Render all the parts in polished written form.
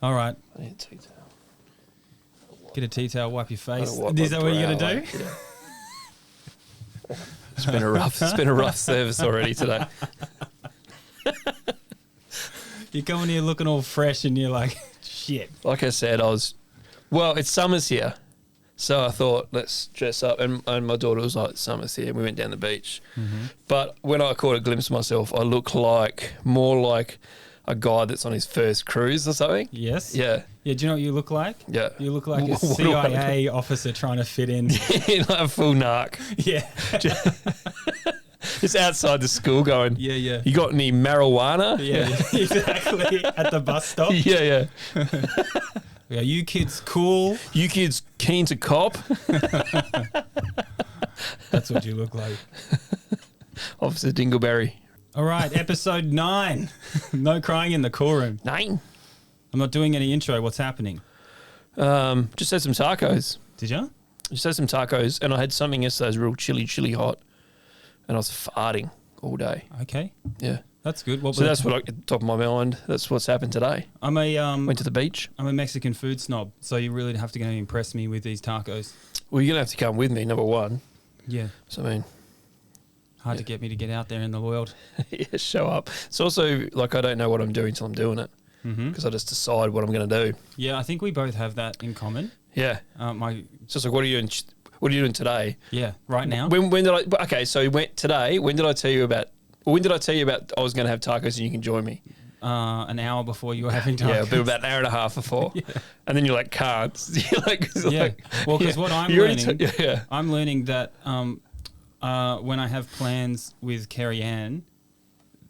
All right. I need a tea towel. Get a tea towel, wipe your face. Wipe Is my that what you're brow, going to do? yeah. It's been a rough service already today. You come in here looking all fresh and you're like, shit. Like I said, it's summer's here. So I thought, let's dress up. And my daughter was like, summer's here. And we went down the beach. Mm-hmm. But when I caught a glimpse of myself, I look more like a guy that's on his first cruise or something. Yes. Yeah. Yeah, do you know what you look like? Yeah. You look like a What do I CIA officer trying to fit in. Like a full narc. Yeah. Just outside the school going, Yeah. you got any marijuana? Yeah, exactly. At the bus stop. Yeah. Are you kids cool? You kids keen to cop? That's what you look like. Officer Dingleberry. All right, episode 9. No crying in the coolroom. 9. I'm not doing any intro. What's happening? Just had some tacos. Did you? Just had some tacos, and I had something yesterday that was real chilly hot, and I was farting all day. Okay. Yeah. That's good. So that's what at the top of my mind. That's what's happened today. Went to the beach. I'm a Mexican food snob, so you really have to go and impress me with these tacos. Well, you're gonna have to come with me, number one. Yeah. So I mean, hard to get me to get out there in the world. yeah, show up. It's also like I don't know what I'm doing till I'm doing it because I just decide what I'm going to do. Yeah, I think we both have that in common. Yeah. It's just like, what are you doing? What are you doing today? Yeah, right now. When did I? Okay, so today. When did I tell you about? When did I tell you about I was going to have tacos and you can join me? An hour before you were having tacos. Yeah, but about an hour and a half before. Yeah. And then you're like, can't. You're like, well, because what I'm learning, I'm learning that when I have plans with Kerry Ann,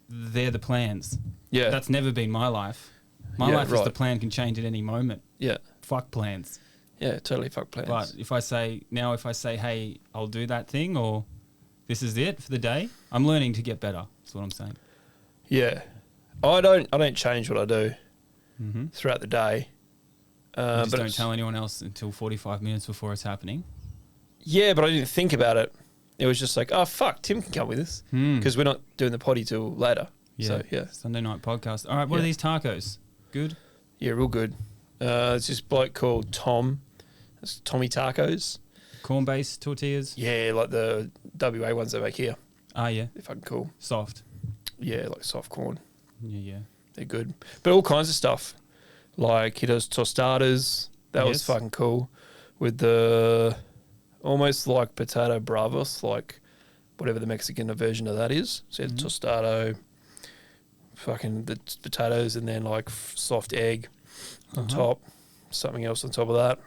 they're the plans. Yeah. That's never been my life. My life is the plan can change at any moment. Yeah. Fuck plans. Yeah, totally fuck plans. But if I say, hey, I'll do that thing or this is it for the day, I'm learning to get better. That's what I'm saying. Yeah. I don't change what I do throughout the day. But don't tell anyone else until 45 minutes before it's happening. Yeah, but I didn't think about it. It was just like, oh, fuck, Tim can come with us because we're not doing the potty till later. Yeah. So, yeah. Sunday night podcast. All right, what are these tacos? Good? Yeah, real good. It's this bloke called Tom. It's Tommy Tacos. Corn-based tortillas? Yeah, like the WA ones they make here. Ah, yeah. They're fucking cool. Soft? Yeah, like soft corn. Yeah. They're good. But all kinds of stuff. Like he does tostadas. That was fucking cool. With the almost like potato bravos, like whatever the Mexican version of that is. So you had tostado, fucking the potatoes, and then like soft egg on top. Something else on top of that.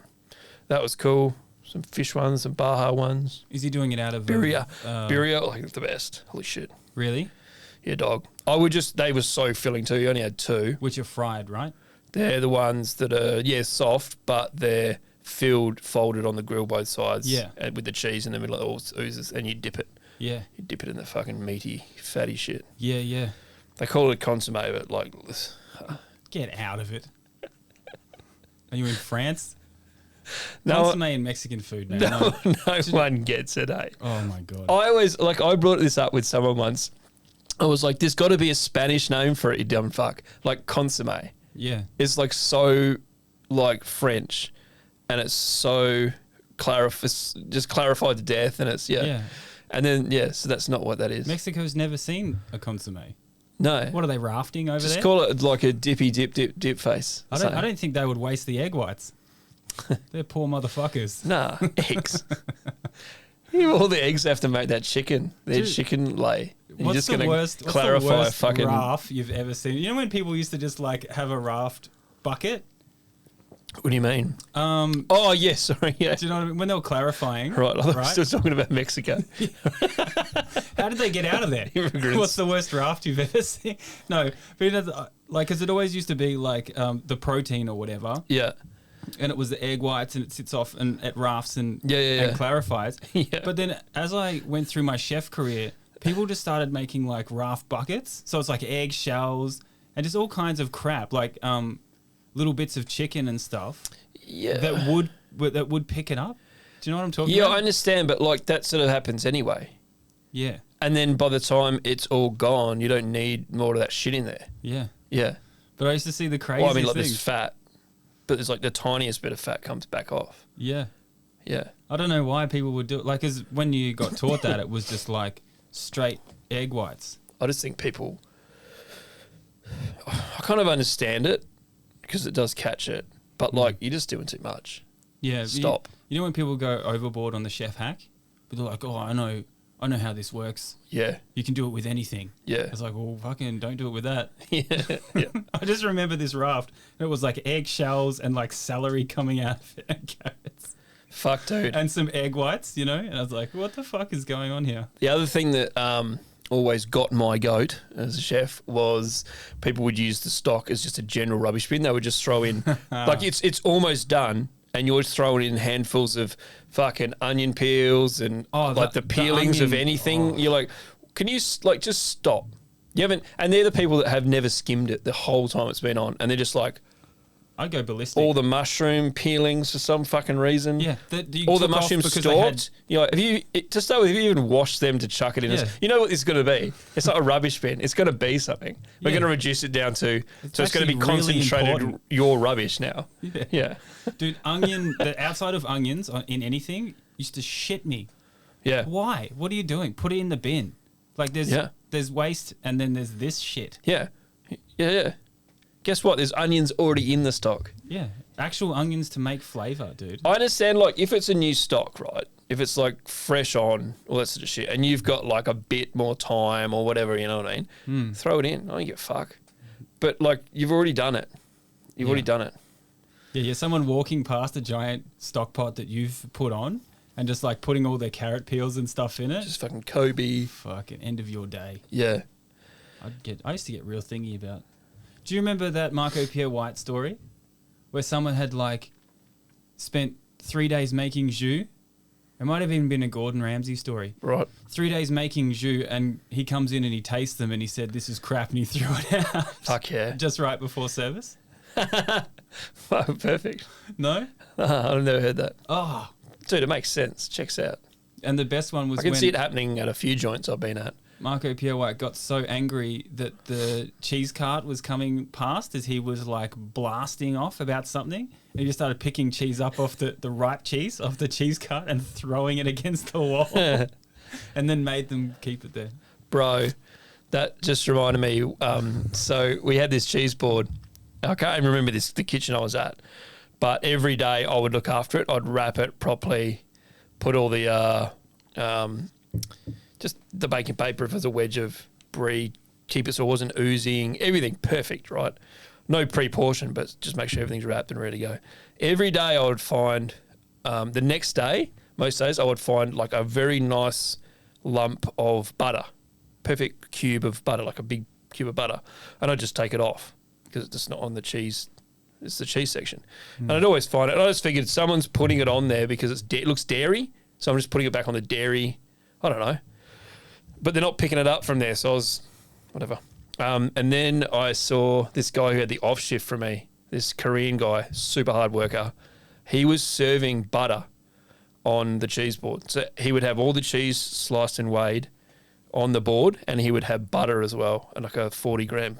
That was cool. Some fish ones, some Baja ones. Is he doing it out of birria? Birria, like the best. Holy shit. Really? Yeah, dog. They were so filling too. You only had 2. Which are fried, right? They're the ones that are, soft, but they're folded on the grill both sides. Yeah. And with the cheese in the middle, it all oozes, and you dip it. Yeah. You dip it in the fucking meaty, fatty shit. Yeah. They call it consomme, but like... Get out of it. Are you in France? No, consomme in Mexican food now. No one gets it, eh? Oh, my God. I brought this up with someone once. I was like, there's got to be a Spanish name for it, you dumb fuck. Like consomme. Yeah. It's like so like French and it's so just clarified to death and it's, yeah. And then, so that's not what that is. Mexico's never seen a consomme. No. What are they, rafting over there? Just call it like a dippy dip face. I don't think they would waste the egg whites. They're poor motherfuckers. Nah, eggs. All the eggs have to make that chicken. Their chicken lay. What's the worst raft you've ever seen? You know when people used to just like have a raft bucket? What do you mean? Oh, yes, sorry, yeah. Do you know what I mean? When they were clarifying. Right, I was still talking about Mexico. How did they get out of there? Immigrants. What's the worst raft you've ever seen? No, but you know, like, because it always used to be like the protein or whatever. Yeah. And it was the egg whites and it sits off and it rafts and clarifies. Yeah. But then as I went through my chef career, people just started making like raft buckets. So it's like egg shells and just all kinds of crap, like little bits of chicken and stuff. Yeah. That would pick it up. Do you know what I'm talking about? Yeah, I understand, but like that sort of happens anyway. Yeah. And then by the time it's all gone, you don't need more of that shit in there. Yeah. Yeah. But I used to see the craziest there's things. fat. but there's like the tiniest bit of fat comes back off. Yeah. Yeah. I don't know why people would do it. Like, cause when you got taught that, it was just like straight egg whites. I just think people, I kind of understand it because it does catch it, but like you're just doing too much. Yeah. Stop. You know when people go overboard on the chef hack, but they're like, oh, I know how this works. Yeah. You can do it with anything. Yeah. It's like, well, fucking don't do it with that. Yeah. Yeah. I just remember this raft. It was like eggshells and like celery coming out of it and carrots. Fuck, dude. And some egg whites, you know? And I was like, what the fuck is going on here? The other thing that always got my goat as a chef was people would use the stock as just a general rubbish bin. They would just throw in, like it's almost done, and you're just throwing in handfuls of fucking onion peels and the peelings of anything. You're like, can you like just stop? You haven't, and they're the people that have never skimmed it the whole time it's been on, and they're just like, I'd go ballistic. all the mushroom peelings for some fucking reason. Yeah. All the mushrooms stalked. You know, to start with, have you even washed them to chuck it in? Yeah. You know what it's going to be? It's not a rubbish bin. It's going to be something. We're going to reduce it down to, so it's going to be concentrated your rubbish now. Yeah. Dude, the outside of onions in anything used to shit me. Yeah. Why? What are you doing? Put it in the bin. Like there's waste and then there's this shit. Yeah. Yeah, yeah. Guess what? There's onions already in the stock. Yeah. Actual onions to make flavour, dude. I understand, like, if it's a new stock, right? If it's, like, fresh on, all that sort of shit, and you've got, like, a bit more time or whatever, you know what I mean? Throw it in. I don't give a fuck. But, like, you've already done it. You've already done it. Yeah, you're someone walking past a giant stock pot that you've put on and just, like, putting all their carrot peels and stuff in it. Just fucking Kobe. Fucking end of your day. Yeah. I used to get real thingy about. Do you remember that Marco Pierre White story where someone had like spent 3 days making jus? It might have even been a Gordon Ramsay story. Right. 3 days making jus and he comes in and he tastes them and he said, this is crap, and he threw it out. Fuck yeah. Just right before service. Oh, perfect. No? I've never heard that. Oh. Dude, it makes sense. Checks out. And the best one was I can see it happening at a few joints I've been at. Marco Pierre White got so angry that the cheese cart was coming past as he was like blasting off about something. And he just started picking cheese up off the ripe cheese off the cheese cart and throwing it against the wall and then made them keep it there. Bro, that just reminded me. So we had this cheese board. I can't even remember the kitchen I was at, but every day I would look after it. I'd wrap it properly, put all the just the baking paper if there's a wedge of brie, keep it so it wasn't oozing, everything perfect, right? No pre-portion, but just make sure everything's wrapped and ready to go. Every day I would find, the next day, most days I would find like a very nice lump of butter, perfect cube of butter, like a big cube of butter, and I'd just take it off because it's just not on the cheese. It's the cheese section. And I'd always find it. And I just figured someone's putting it on there because it looks dairy, so I'm just putting it back on the dairy. I don't know. But they're not picking it up from there, so I was, whatever. And then I saw this guy who had the off shift from me, this Korean guy, super hard worker. He was serving butter on the cheese board. So he would have all the cheese sliced and weighed on the board, and he would have butter as well, and like a 40-gram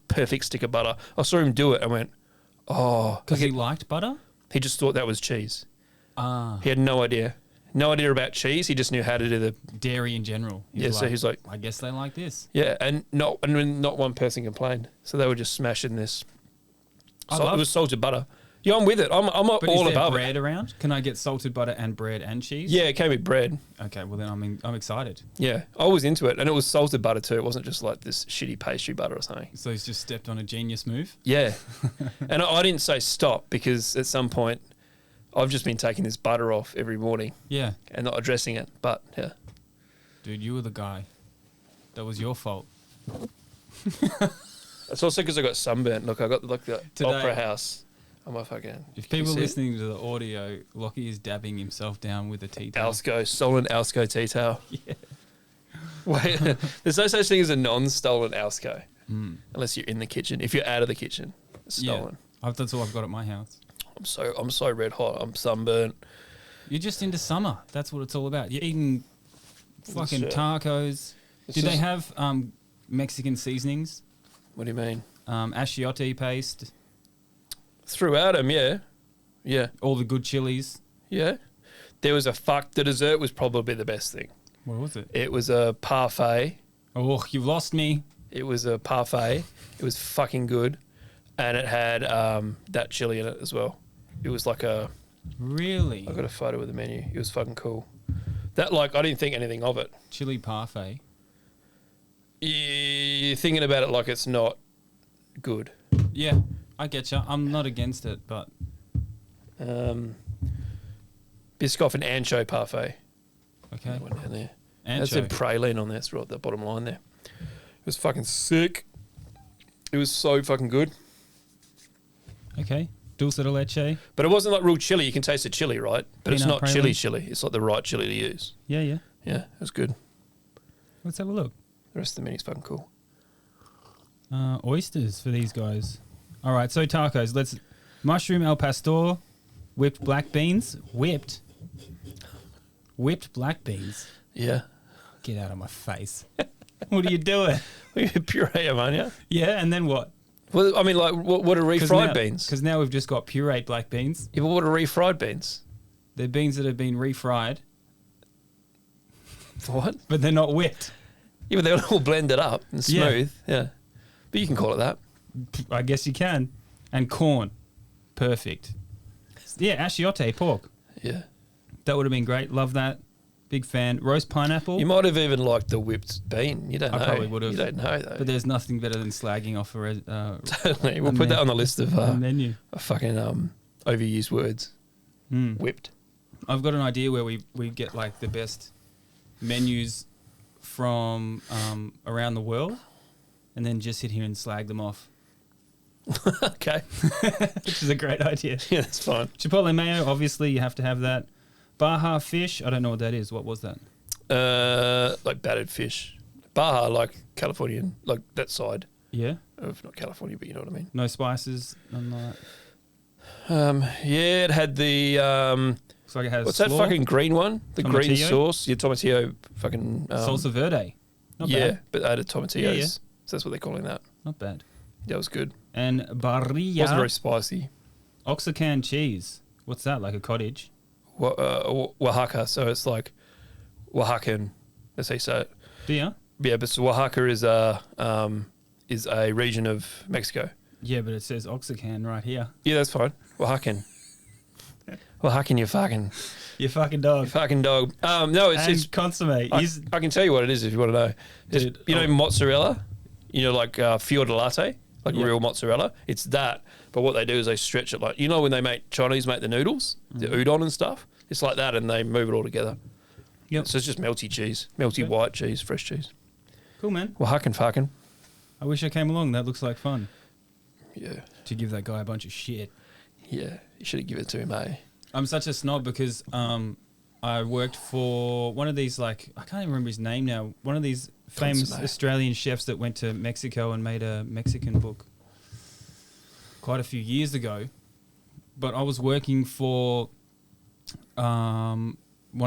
perfect stick of butter. I saw him do it and went, oh. Because he liked butter? He just thought that was cheese. Ah. He had no idea. No idea about cheese. He just knew how to do the dairy in general. So he's like, I guess they like this. Yeah, and not one person complained. So they were just smashing this. It was salted butter. Yeah, I'm with it. I'm all but is there above bread around? Can I get salted butter and bread and cheese? Yeah, it came with bread. Okay, well then I'm excited. Yeah, I was into it, and it was salted butter too. It wasn't just like this shitty pastry butter or something. So he's just stepped on a genius move. Yeah, and I didn't say stop because at some point I've just been taking this butter off every morning. Yeah, and not addressing it. But yeah, dude, you were the guy. That was your fault. It's also because I got sunburnt. Look, I got like the opera house. I'm a fucking. If people listening to the audio, Lachie is dabbing himself down with a tea towel. Stolen Alsco tea towel. Yeah. Wait, there's no such thing as a non-stolen Alsco, unless you're in the kitchen. If you're out of the kitchen, it's stolen. Yeah, that's all I've got at my house. I'm so red hot. I'm sunburnt. You're just into summer. That's what it's all about. You're eating fucking tacos. Did they have Mexican seasonings? What do you mean? Achiote paste. Throughout them, yeah. Yeah. All the good chilies. Yeah. There was the dessert was probably the best thing. What was it? It was a parfait. Oh, you've lost me. It was a parfait. It was fucking good. And it had that chili in it as well. It was like a... Really? I got a photo of the menu. It was fucking cool. That, like, I didn't think anything of it. Chili parfait. You're thinking about it like it's not good. Yeah, I get you. I'm not against it, but... Biscoff and ancho parfait. Okay. That one down there. Ancho. That's a praline on there. It's right at the bottom line there. It was fucking sick. It was so fucking good. Okay. Dulce de leche. But it wasn't like real chili. You can taste the chili, right? But it's Peanut not praline. chili. It's like the right chili to use. Yeah, yeah. Yeah, it was good. Let's have a look. The rest of the menu's fucking cool. Oysters for these guys. All right, so tacos. Let's... Mushroom al pastor, whipped black beans. Whipped black beans. Yeah. Get out of my face. What are you doing? You puree them, aren't you? Yeah, and then what? Well, I mean, like, what are refried beans? Because now we've just got pureed black beans. Yeah, but what are refried beans? They're beans that have been refried, What? but they're not whipped. Yeah, but they're all blended up and Yeah. smooth. Yeah. But you can call it that. I guess you can. And corn. Perfect. Yeah, achiote pork. Yeah. That would have been great. Love that. Big fan. Roast pineapple. You might have even liked the whipped bean. You don't know. I probably would have. You don't know, though. But there's nothing better than slagging off Totally. We'll put that on the list of a menu. fucking overused words. Mm. Whipped. I've got an idea where we get like the best menus from around the world and then just sit here and slag them off. Okay. Which is a great idea. Yeah, that's fine. Chipotle mayo, obviously you have to have that. Baja fish, I don't know what that is. What was that? Like battered fish. Baja, like Californian, like that side Yeah. of not California, but you know what I mean. No spices, none like that. Yeah, it had the Looks like it has what's slaw, that fucking green one? The green Tomatillo? sauce. Yeah, tomatillo fucking salsa verde. Not yeah, bad. but added tomatillos. Yeah, yeah. So that's what they're calling that. Not bad. That was good. And Wasn't very barilla spicy. Oaxacan cheese. What's that? Like a cottage? Oaxaca. So it's like Oaxacan. That's how you say it. Do you? Yeah, but so Oaxaca is a region of Mexico. Yeah, but it says Oaxacan right here. Yeah, that's fine. Oaxacan. Oaxacan, you You fucking dog. fucking dog. No, it's consomme. I can tell you what it is if you want to know. Dude, You know mozzarella? You know, like fior di latte? Like Yeah. real mozzarella? It's that. But what they do is they stretch it like, you know when Chinese make the noodles? The udon and stuff? It's like that and they move it all together. Yep. So it's just melty cheese. Melty Okay. white cheese, fresh cheese. Cool, man. Oaxacan fucking. I wish I came along. That looks like fun. Yeah. To give that guy a bunch of shit. Yeah. You should have given it to him, eh? I'm such a snob because I worked for one of these, like, I can't even remember his name now. One of these famous Consomme. Australian chefs that went to Mexico and made a Mexican book quite a few years ago. But I was working for one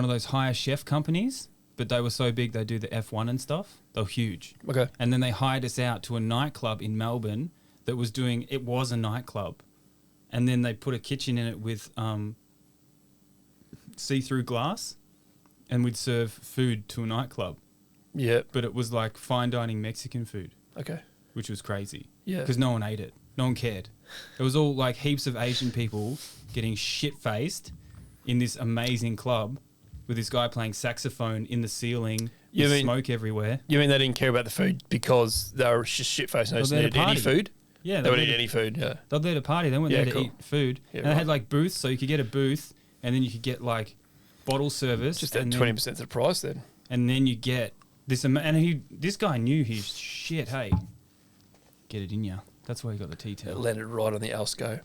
of those hire chef companies, but they were so big they do the F1 and stuff. They were huge. Okay. And then they hired us out to a nightclub in Melbourne that was it was a nightclub. And then they put a kitchen in it with see-through glass and we'd serve food to a nightclub. Yeah. But it was like fine dining Mexican food, Okay. which was crazy. Yeah. Because no one ate it. No one cared. It was all like heaps of Asian people getting shit-faced in this amazing club with this guy playing saxophone in the ceiling, You with mean- smoke everywhere. You mean they didn't care about the food because they were just shit-faced and they just Well, they had needed a any party. food? Yeah, They would were eat any food, yeah. They'll there to party. They weren't Yeah, there cool. to eat food. Yeah, and they right. had like booths, so you could get a booth, and then you could get like bottle service. Just at and 20% of the price then. and then you get this. This guy knew his shit. Hey, get it in ya. That's why he got the tea It towel. landed right on the Alsco.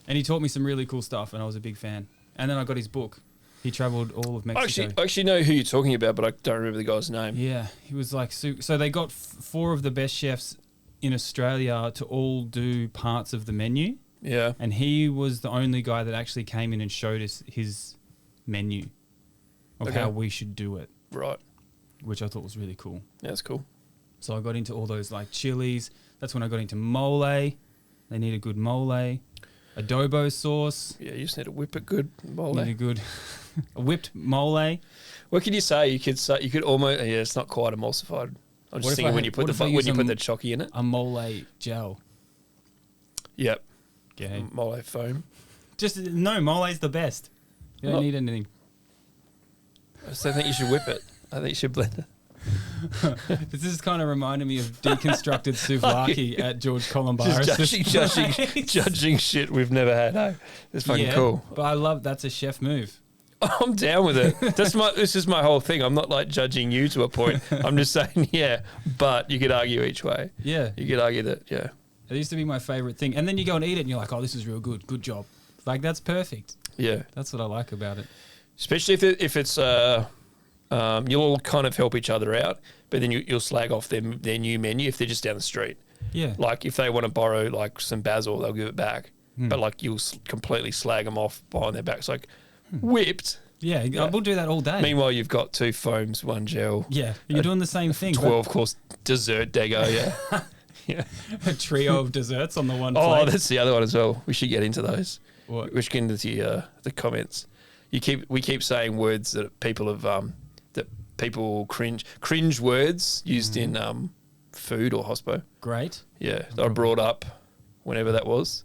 And he taught me some really cool stuff, and I was a big fan. And then I got his book. He travelled all of Mexico. I actually know who you're talking about, but I don't remember the guy's name. Yeah, he was like so they got four of the best chefs in Australia to all do parts of the menu. Yeah. And he was the only guy that actually came in and showed us his menu of Okay. how we should do it, Right. which I thought was really cool. Yeah, that's cool. So I got into all those like chilies. That's when I got into mole. They need a good mole. adobo sauce. Yeah, you just need to whip it good. Mole. Need a good a whipped mole. What could you say? You could almost. Yeah, it's not quite emulsified. I'm just thinking when you put the chocky in it. A mole gel. Yep. Okay. Mole foam. Mole's the best. You don't need anything. I still think you should whip it. I think you should blend it. This is kind of reminding me of deconstructed souvlaki at George Columbaris. Just judging shit we've never had. Hey? It's fucking cool. But that's a chef move. I'm down with it. This is my whole thing. I'm not like judging you to a point. I'm just saying, but you could argue each way. Yeah. You could argue that, It used to be my favourite thing. And then you go and eat it and you're like, oh, this is real good. Good job. Like, that's perfect. Yeah. That's what I like about it. Especially if it's, you'll all kind of help each other out, but then you'll slag off their new menu if they're just down the street. Yeah. Like, if they want to borrow, like, some basil, they'll give it back. But, like, you'll completely slag them off behind their backs. Like, whipped. Yeah, we'll do that all day. Meanwhile, you've got 2 foams, 1 gel. Yeah, you're doing the same thing. 12-course dessert dego, yeah. A trio of desserts on the one plate. Oh, that's the other one as well. We should get into those. What? We should get into the comments. We keep saying words that people have that people cringe words used in food or hospo. Great. Yeah, that I brought up whenever that was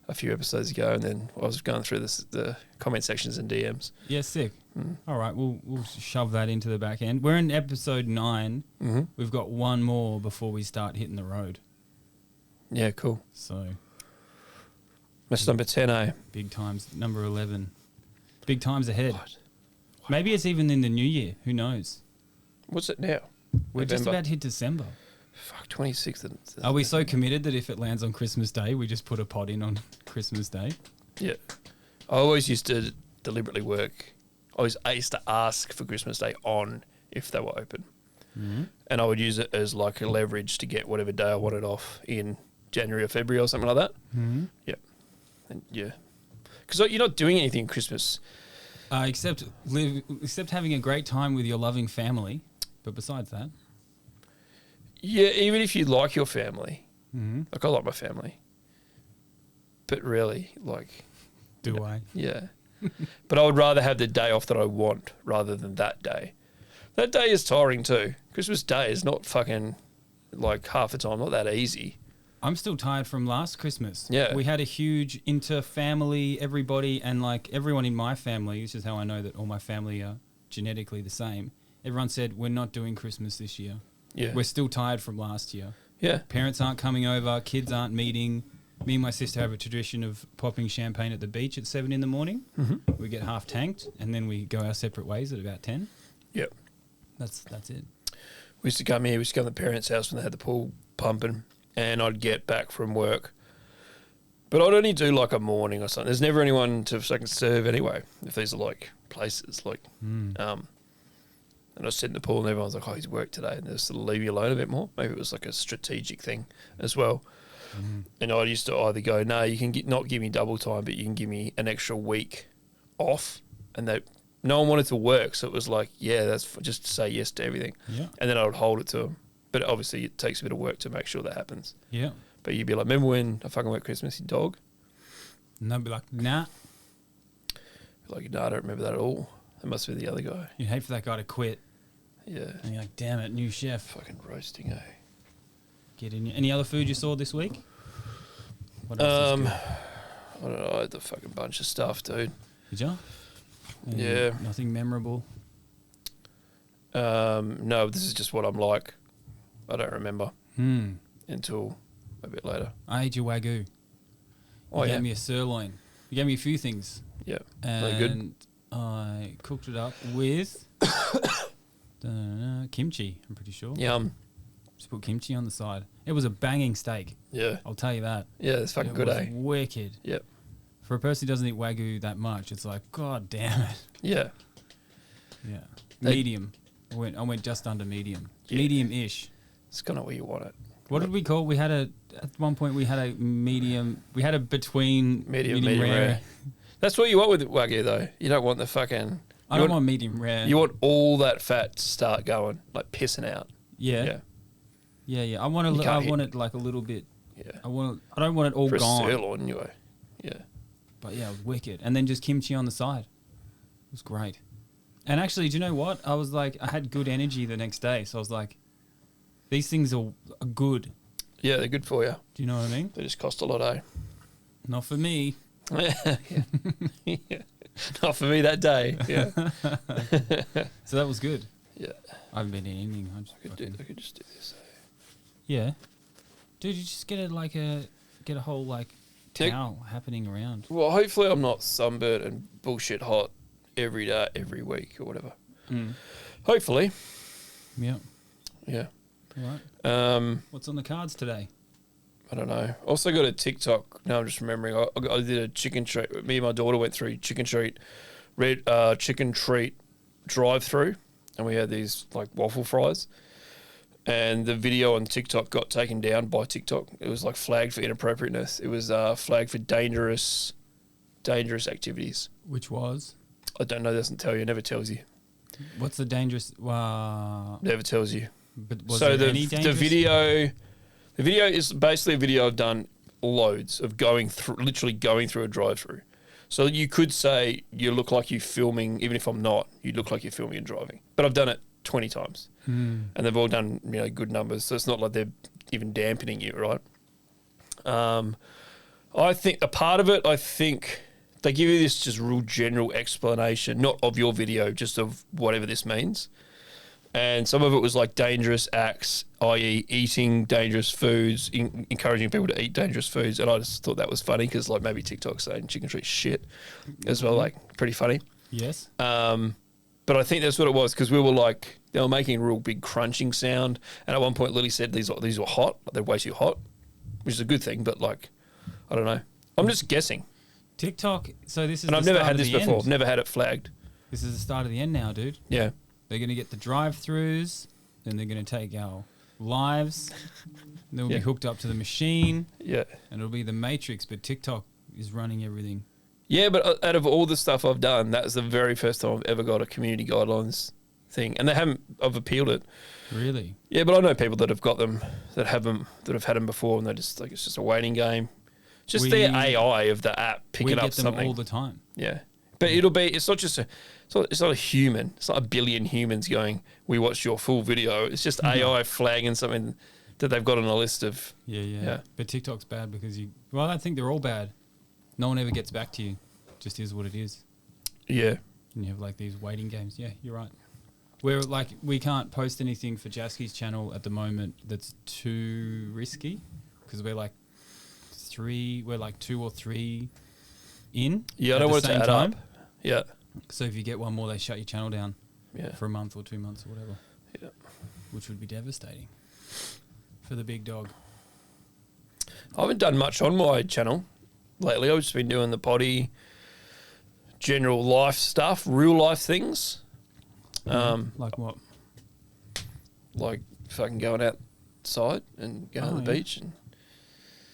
a few episodes ago, and then I was going through the comment sections and DMs. Yeah, sick. All right, we'll shove that into the back end. We're in episode 9. We've got one more before we start hitting the road. Yeah, cool. So that's number 10, eh? Big times. Number 11. Big times ahead. What? Maybe it's even in the new year. Who knows? What's it now? We're November. just about to hit December. Fuck, 26th. Are we so committed that if it lands on Christmas Day, we just put a pod in on Christmas Day? Yeah. I always used to deliberately work. I used to ask for Christmas Day on if they were open. And I would use it as like a leverage to get whatever day I wanted off in January or February or something like that. Yeah. And because you're not doing anything Christmas. Except having a great time with your loving family. But besides that. Yeah, even if you like your family. Like, I like my family. But really, like... Do I? Yeah. But I would rather have the day off that I want rather than that day. That day is tiring too. Christmas Day is not fucking, like, half the time, not that easy. I'm still tired from last Christmas. Yeah. We had a huge inter-family, everybody, and, like, everyone in my family, this is how I know that all my family are genetically the same. Everyone said, we're not doing Christmas this year. Yeah. We're still tired from last year. Yeah. Parents aren't coming over. Kids aren't meeting. Me and my sister have a tradition of popping champagne at the beach at 7 in the morning. We get half tanked, and then we go our separate ways at about 10. Yep. That's it. We used to come here. We used to go to the parents' house when they had the pool pumping, and I'd get back from work. But I'd only do like a morning or something. There's never anyone to fucking serve anyway. If these are like places, like, and I was sitting in the pool, and everyone's like, "Oh, he's worked today," and they just sort of leave you alone a bit more. Maybe it was like a strategic thing as well. And I used to either go, no, you can not give me double time, but you can give me an extra week off. And no one wanted to work, so it was like, yeah, that's just say yes to everything. Yeah. And then I would hold it to them. But obviously it takes a bit of work to make sure that happens. Yeah. But you'd be like, remember when I fucking worked Christmas, you dog? And they'd be like, nah. Like, no, I don't remember that at all. That must be the other guy. You'd hate for that guy to quit. Yeah. And you're like, damn it, new chef. Fucking roasting, eh? Get in. Any other food you saw this week? What else is good? I don't know. I had a fucking bunch of stuff, dude. Did you? Yeah. Nothing memorable? No, this is just what I'm like. I don't remember until a bit later. I ate your Wagyu. You gave me a sirloin. You gave me a few things. Yeah. And very good. I cooked it up with kimchi, I'm pretty sure. Yum. Just put kimchi on the side. It was a banging steak. Yeah. I'll tell you that. Yeah, it's fucking good, eh? Wicked. Yep. For a person who doesn't eat Wagyu that much, it's like, God damn it. Yeah. Yeah. Medium. I went just under medium. Yeah. Medium-ish. It's kind of where you want it. What did we call? At one point we had a medium. We had a between medium rare. That's what you want with Wagyu, though. You don't want the fucking. I don't want medium rare. You want all that fat to start going, like pissing out. Yeah. Yeah. I want it like a little bit. Yeah. I don't want it all For gone. a sirloin, anyway. Yeah. But yeah, it was wicked. And then just kimchi on the side. It was great. And actually, do you know what? I was like, I had good energy the next day. So I was like, these things are good. Yeah, they're good for you. Do you know what I mean? They just cost a lot, eh? Not for me. Yeah. Not for me that day. Yeah. So that was good. Yeah. I haven't been eating anything. I could just do this. Yeah. Dude, you just get a whole like towel happening around. Well, hopefully I'm not sunburnt and bullshit hot every day, every week or whatever. Hopefully. Yeah. Yeah. All right. What's on the cards today? I don't know. Also got a TikTok. Now I'm just remembering. I did a chicken treat. Me and my daughter went through chicken treat drive-through, and we had these like waffle fries. And the video on TikTok got taken down by TikTok. It was like flagged for inappropriateness. It was flagged for dangerous activities. Which was? I don't know. It doesn't tell you. It never tells you. What's the dangerous? Never tells you. But was there any dangerous? The video is basically a video I've done loads of literally going through a drive-through. So you could say you look like you're filming, even if I'm not, you look like you're filming and driving. But I've done it 20 times. And they've all done good numbers. So it's not like they're even dampening you, right? I think a part of it, they give you this just real general explanation, not of your video, just of whatever this means. And some of it was like dangerous acts, i.e. eating dangerous foods, encouraging people to eat dangerous foods. And I just thought that was funny because like maybe TikTok's saying chicken treat shit as well, like pretty funny. Yes. But I think that's what it was because we were like, they were making a real big crunching sound. And at one point Lily said these were hot, they're way too hot, which is a good thing. But like, I don't know. I'm just guessing. TikTok, so this is and I've never had this before. I've never had it flagged. This is the start of the end now, dude. Yeah. They're going to get the drive-thrus, then they're going to take our lives, and they'll be hooked up to the machine. Yeah. And it'll be the Matrix, but TikTok is running everything. Yeah, but out of all the stuff I've done, that's the very first time I've ever got a community guidelines thing. And I've appealed it. Really? Yeah, but I know people that have got them, that have had them before, and they're just like, it's just a waiting game. Just the AI of the app picking up something. We get them all the time. Yeah. But it's not just it's not a human. It's not a billion humans going, we watched your full video. It's just AI flagging something that they've got on a list of. Yeah. But TikTok's bad because I don't think they're all bad. No one ever gets back to you. Just is what it is. Yeah. And you have like these waiting games. Yeah, you're right. We can't post anything for Jaski's channel at the moment that's too risky because we're like 2 or 3 in. Yeah, I don't want it to add up. Yeah. So if you get one more, they shut your channel down for a month or 2 months or whatever. Yeah. Which would be devastating for the big dog. I haven't done much on my channel lately. I've just been doing the potty, general life stuff, real life things. Like what? Like fucking going outside and going to the beach and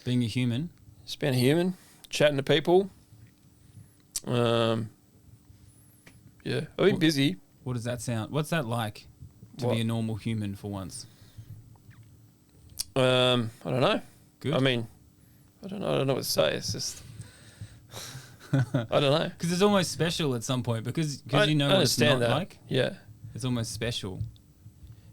being a human. Just being a human, chatting to people. Yeah, I've been busy. What does that sound? What's that like to be a normal human for once? I don't know. Good. I mean, I don't know what to say. It's just, I don't know. Because it's almost special at some point because you know what it's not like. Yeah. It's almost special.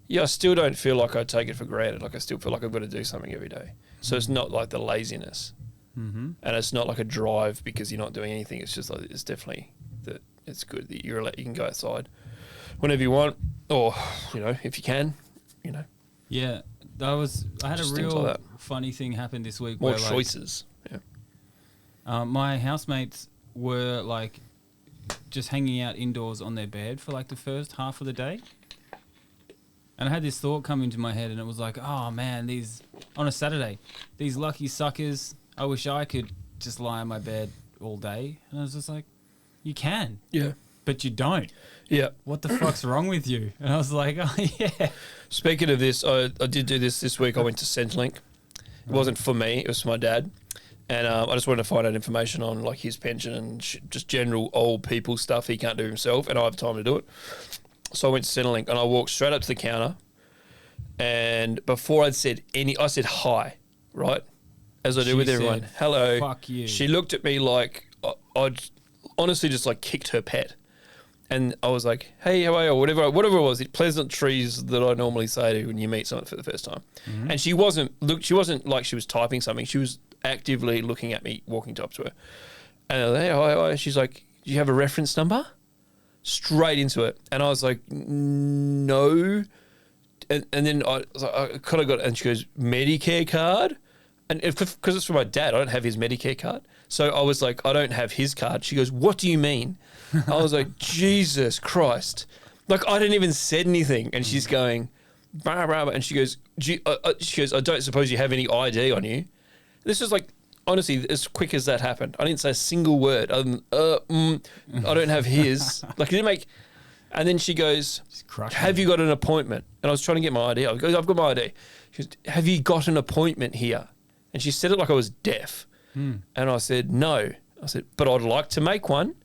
Yeah, I still don't feel like I take it for granted. Like I still feel like I've got to do something every day. So it's not like the laziness. Mm-hmm. And it's not like a drive because you're not doing anything. It's just like, it's definitely that it's good that you can go outside whenever you want, or if you can, Yeah, I had a real funny thing happen this week. More choices. My housemates were like just hanging out indoors on their bed for like the first half of the day. And I had this thought come into my head, and it was like, oh man, on a Saturday, these lucky suckers, I wish I could just lie on my bed all day. And I was just like, you can. Yeah. But you don't. Yeah. What the fuck's wrong with you? And I was like, oh yeah. Speaking of this, I did do this week. I went to Centrelink. It wasn't for me. It was for my dad. And I just wanted to find out information on like his pension and just general old people stuff he can't do himself. And I have time to do it. So I went to Centrelink and I walked straight up to the counter. And before I said hi, right? as I do with everyone. said, Hello. "Fuck you." She looked at me like I'd honestly just like kicked her pet. And I was like, hey, how are you? Or whatever it was, pleasantries that I normally say to when you meet someone for the first time. Mm-hmm. And she wasn't like she was typing something. She was actively looking at me, walking up to her. And I was like, hey, hi. She's like, do you have a reference number? Straight into it. And I was like, no. And then I was like, I kind of got it. And she goes, Medicare card? And because it's for my dad, I don't have his Medicare card. So I was like, I don't have his card. She goes, what do you mean? I was like, Jesus Christ. Like, I didn't even said anything. And she's going, blah, blah, blah. And she goes, I don't suppose you have any ID on you. This is like, honestly, as quick as that happened. I didn't say a single word other than, I don't have his. Like, it didn't make... And then she goes, have you got an appointment? And I was trying to get my ID. I go, I've got my ID. She goes, have you got an appointment here? And she said it like I was deaf. And I said, no. I said, but I'd like to make one.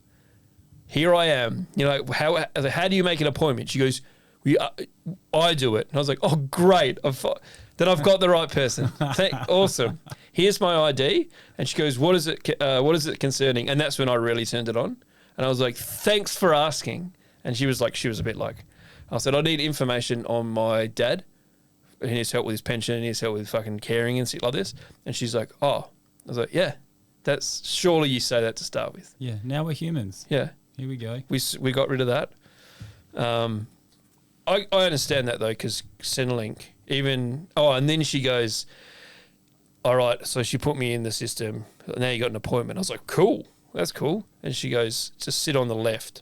Here I am. You know, how do you make an appointment? She goes, I do it. And I was like, oh, great. Then I've got the right person. Awesome. Here's my ID. And she goes, what is it concerning? And that's when I really turned it on. And I was like, thanks for asking. And she was a bit like, I said, I need information on my dad. He needs help with his pension. He needs help with fucking caring and shit like this. And she's like, oh. I was like, yeah, surely you say that to start with. Yeah, now we're humans. Yeah. Here we go. We got rid of that. I understand that though, because Centrelink, and then she goes, all right, so she put me in the system. Now you got an appointment. I was like, cool, that's cool. And she goes, just sit on the left.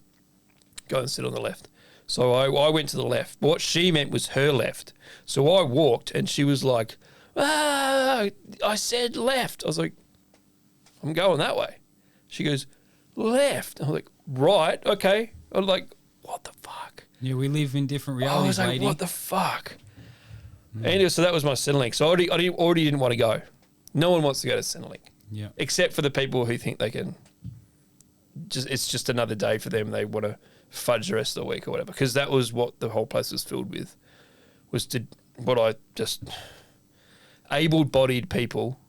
Go and sit on the left. So I went to the left. What she meant was her left. So I walked and she was like, I said left. I was like, I'm going that way. She goes, left. I was like, right, okay. I was like, what the fuck? Yeah, we live in different realities, I was like, lady. what the fuck? Anyway, so that was my Centrelink. So I already didn't want to go. No one wants to go to Centrelink. Yeah. Except for the people who think they can. It's just another day for them. They want to fudge the rest of the week or whatever. Because that was what the whole place was filled with. Able-bodied people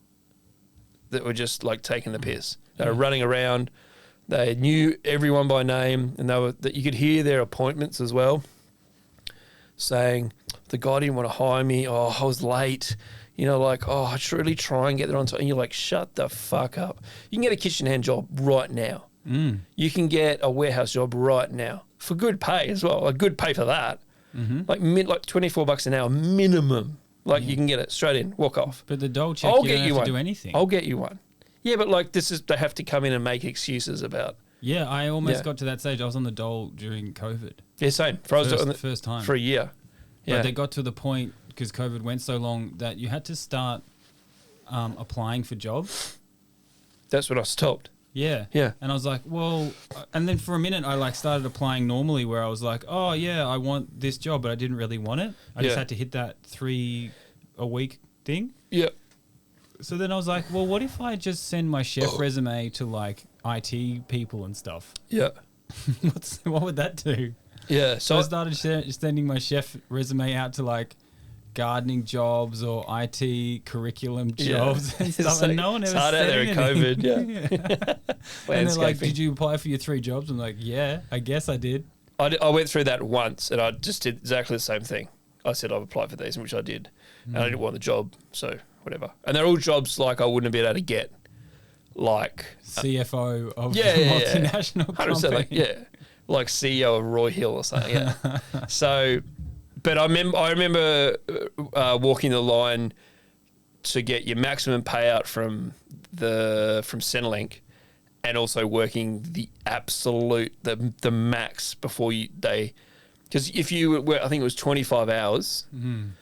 that were just like taking the piss. They were running around. They knew everyone by name, and you could hear their appointments as well, saying, the guy didn't want to hire me. Oh, I was late. You know, like, oh, I should really try and get there on time. And you're like, shut the fuck up. You can get a kitchen hand job right now. You can get a warehouse job right now for good pay as well. Like, good pay for that. Like $24 an hour minimum. Like, you can get it straight in, walk off. But the dole check, you don't have to do anything. I'll get you one. Yeah, but like they have to come in and make excuses about. Yeah, I almost got to that stage. I was on the dole during COVID. Yeah, same. First time. For a year. Yeah. But they got to the point, because COVID went so long, that you had to start applying for jobs. That's when I stopped. Yeah. Yeah. And I was like, well, and then for a minute I like started applying normally, where I was like, oh yeah, I want this job, but I didn't really want it. I just had to hit that 3 a week thing. Yeah. So then I was like, well, what if I just send my chef resume to like IT people and stuff? Yeah. What would that do? Yeah. So I started sending my chef resume out to like gardening jobs or IT curriculum jobs and stuff. And no one ever said anything. It's hard out there in COVID, yeah. And they're like, did you apply for your 3 jobs? I'm like, yeah, I guess I did. I went through that once and I just did exactly the same thing. I said I've applied for these, which I did. And I didn't want the job, so whatever. And they're all jobs like I wouldn't have been able to get. Like CFO of a multinational company. Like CEO of Roy Hill or something. Yeah. So, but I remember walking the line to get your maximum payout from Centrelink, and also working the absolute the max before because if you work, I think it was 25 hours, and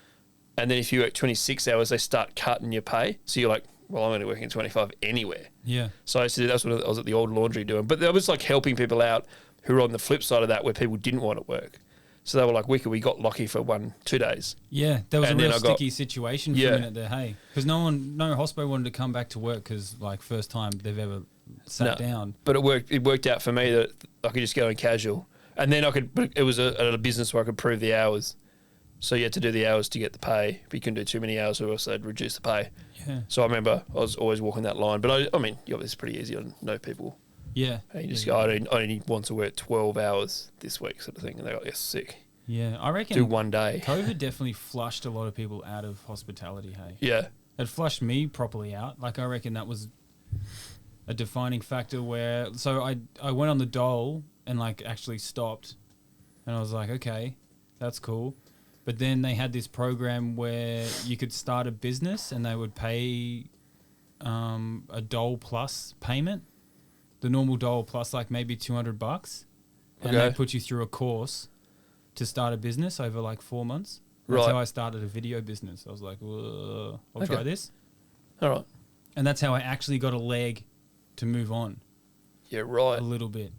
then if you work 26 hours, they start cutting your pay. So you're like, well, I'm only working 25 anywhere. Yeah. So that's what I was at the old laundry doing. But I was like helping people out who were on the flip side of that, where people didn't want to work. So they were like, we got lucky for 2 days. Yeah, there was a real sticky situation for a minute there, hey. Because no hospo wanted to come back to work because, like, first time they've ever sat down. But it worked out for me that I could just go in casual. And then it was at a business where I could prove the hours. So you had to do the hours to get the pay, but you couldn't do too many hours or else they'd reduce the pay. Yeah. So I remember I was always walking that line. But I mean, it's pretty easy. I know people. Yeah. And you just go, I only want to work 12 hours this week sort of thing. And they're like, yes, sick. Yeah, I reckon. Do one day. COVID definitely flushed a lot of people out of hospitality, hey? Yeah. It flushed me properly out. Like, I reckon that was a defining factor where... So I went on the dole and, like, actually stopped. And I was like, okay, that's cool. But then they had this program where you could start a business and they would pay a dole plus payment. The normal dole plus, like, maybe $200. And they put you through a course to start a business over, like, 4 months. That's how I started a video business. I was like, I'll try this. All right. And that's how I actually got a leg to move on. Yeah, right. A little bit.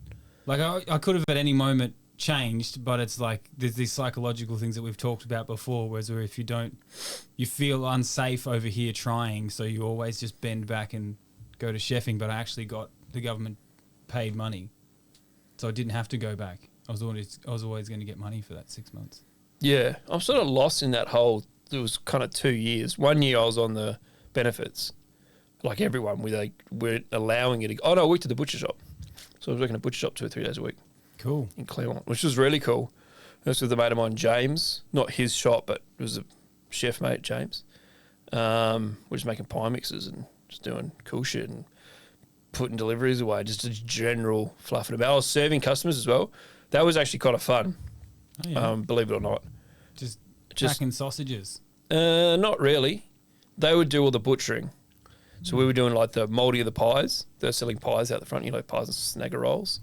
Like, I could have at any moment changed, but it's like there's these psychological things that we've talked about before, whereas if you don't, you feel unsafe over here trying, so you always just bend back and go to chefing. But I actually got the government paid money, so I didn't have to go back. I was always going to get money for that 6 months. Yeah, I'm sort of lost in that whole. It was kind of 2 years. 1 year I was on the benefits, like everyone. We're allowing it. I worked at the butcher shop, so I was working at a butcher shop 2 or 3 days a week. Cool. In Claremont, which was really cool. It was with a mate of mine, James. Not his shop, but it was a chef mate, James. We're just making pie mixes and just doing cool shit and putting deliveries away. Just a general fluffing about. I was serving customers as well. That was actually kind of fun. Oh, yeah. Believe it or not. Just packing sausages? Not really. They would do all the butchering. So we were doing like the mouldy of the pies. They're selling pies out the front, pies and snagger rolls.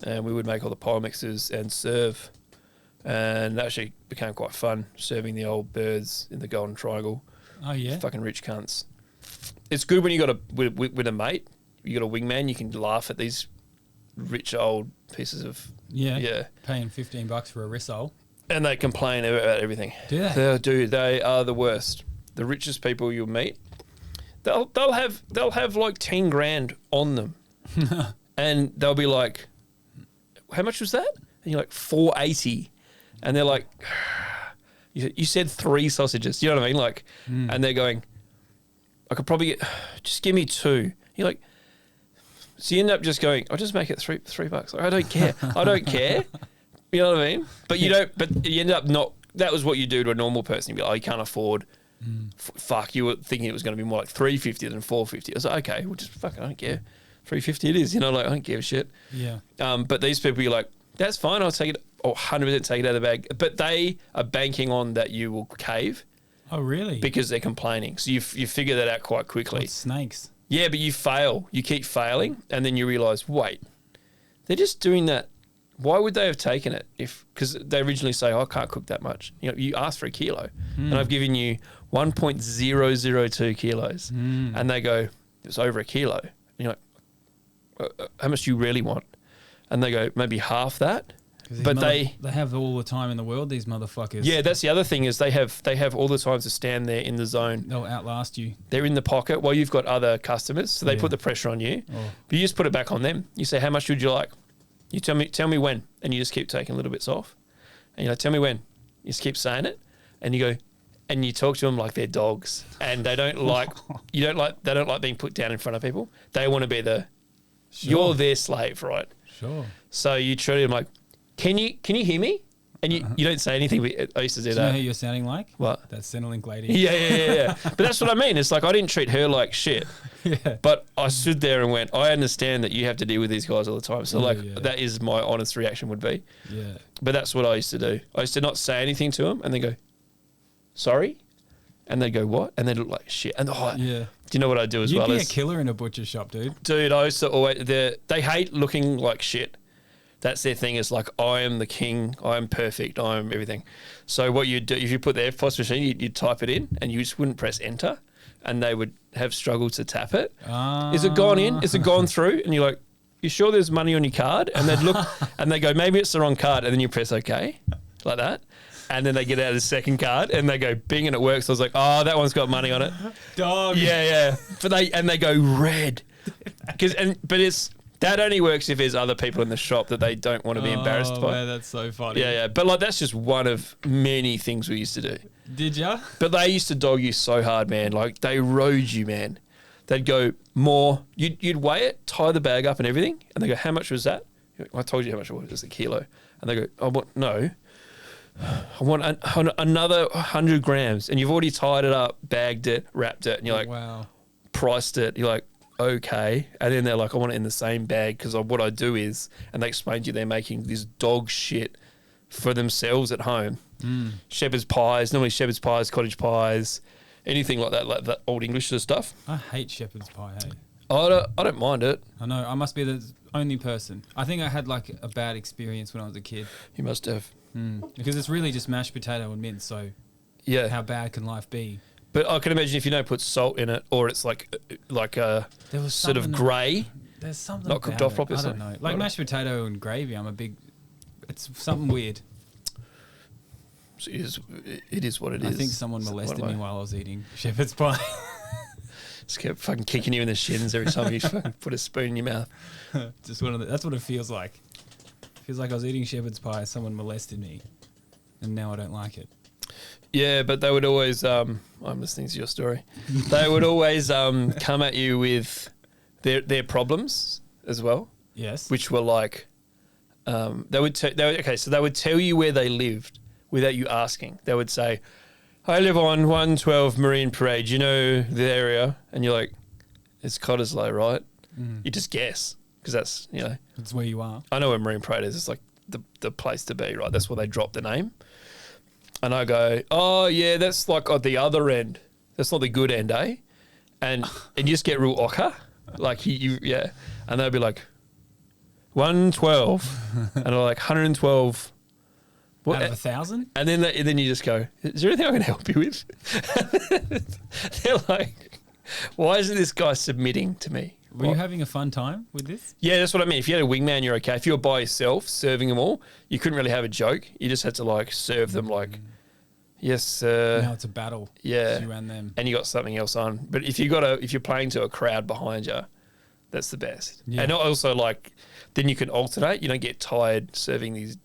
And we would make all the pie mixes and serve. And that actually became quite fun, serving the old birds in the Golden Triangle. Oh, yeah? Fucking rich cunts. It's good when you got with a mate, you got a wingman, you can laugh at these rich old pieces of... Yeah. Paying $15 for a rissole. And they complain about everything. Do they? Dude, they are the worst. The richest people you'll meet, they'll have like 10 grand on them. And they'll be like, how much was that? And you're like, 480. And they're like, you said 3 sausages. You know what I mean? Like, and they're going, I could probably get, just give me 2. You're like, so you end up just going, I'll just make it $3. Like, I don't care. I don't care. You know what I mean? But you don't, but you end up not, that was what you do to a normal person. You'd be like, oh, you can't afford, fuck, you were thinking it was going to be more like $350 than $450. I was like, okay, well, just fucking, I don't care. $350 it is, like, I don't give a shit. Yeah. But these people, you're like, that's fine, I'll take it, or 100% take it out of the bag. But they are banking on that you will cave. Oh, really? Because they're complaining. So you figure that out quite quickly. What's snakes? Yeah, but you fail. You keep failing, and then you realise, wait, they're just doing that. Why would they have taken it? Because they originally say, oh, I can't cook that much. You asked for a kilo, and I've given you 1.002 kilos. And they go, it's over a kilo. And you're like, how much do you really want? And they go, maybe half that. But they have all the time in the world, these motherfuckers. Yeah, that's the other thing is they have all the time to stand there in the zone. They'll outlast you. They're in the pocket while you've got other customers, so they put the pressure on you. Oh. But you just put it back on them. You say, how much would you like? You tell me when, and you just keep taking little bits off. And you're like, tell me when. You just keep saying it, and you go, and you talk to them like they're dogs, and they don't like they don't like being put down in front of people. They want to be you're their slave, right? Sure. So you treat them like, can you hear me? And you don't say anything. I used to do that. Do you know who you're sounding like? What? That Centrelink lady. Yeah. But that's what I mean. It's like I didn't treat her like shit. Yeah. But I stood there and went, I understand that you have to deal with these guys all the time. So that is my honest reaction would be. Yeah. But that's what I used to do. I used to not say anything to them and then go, sorry? And they'd go, what? And they'd look like shit. And do you know what I do as well? You'd be a killer in a butcher shop, dude. Dude, I used to always, they hate looking like shit. That's their thing. Is like, I am the king. I am perfect. I am everything. So what you do, if you put the FPOS machine, you'd type it in and you just wouldn't press enter and they would have struggled to tap it. Is it gone in? Is it gone through? And you're like, you sure there's money on your card? And they'd look and they go, maybe it's the wrong card. And then you press okay, like that. And then they get out the second card and they go bing and it works. So I was like, oh, that one's got money on it. Dog. Yeah. But they go red. But That only works if there's other people in the shop that they don't want to be embarrassed by. Man, that's so funny. Yeah. But like, that's just one of many things we used to do. Did ya? But they used to dog you so hard, man. Like, they rode you, man. They'd go, more. You'd weigh it, tie the bag up and everything, and they go, how much was that? I told you how much it was, just a kilo. And they go, I want another 100 grams. And you've already tied it up, bagged it, wrapped it, and you're like, wow. Priced it. You're like, okay. And then they're like, I want it in the same bag, because what I do is, and they explain to you they're making this dog shit for themselves at home. Shepherd's pies, normally shepherd's pies, cottage pies, anything like that old English sort of stuff. I hate shepherd's pie, hey? I don't mind it. I know, I must be the only person. I think I had like a bad experience when I was a kid. You must have. Because it's really just mashed potato and mince, so yeah, how bad can life be? But I can imagine if you don't put salt in it, or it's like a sort of grey. There's something not cooked off properly. I don't know. Like mashed potato and gravy, it's something weird. So it is what it is. I think someone molested me while I was eating shepherd's pie. Just kept fucking kicking you in the shins every time you fucking put a spoon in your mouth. Just that's what it feels like. It feels like I was eating shepherd's pie, someone molested me, and now I don't like it. Yeah, but they would always, I'm listening to your story, they would always come at you with their problems as well. Yes. Which were like, they would tell you where they lived without you asking. They would say, I live on 112 Marine Parade, you know the area? And you're like, it's Cottesloe, right? You just guess, because that's, it's where you are. I know where Marine Parade is. It's like the place to be, right? That's where they drop the name. And I go, oh, yeah, that's like at the other end. That's not the good end, eh? And you just get real ochre. Like, yeah. And they'll be like, 112. And I'm like, 112. Out of 1,000? And then you just go, is there anything I can help you with? They're like, why isn't this guy submitting to me? Were you having a fun time with this? Yeah, that's what I mean. If you had a wingman, you're okay. If you were by yourself serving them all, you couldn't really have a joke. You just had to like serve them like, yes, sir. Now it's a battle. Yeah. You and them. And you got something else on. But if you're playing to a crowd behind you, that's the best. Yeah. And also like, then you can alternate. You don't get tired serving these.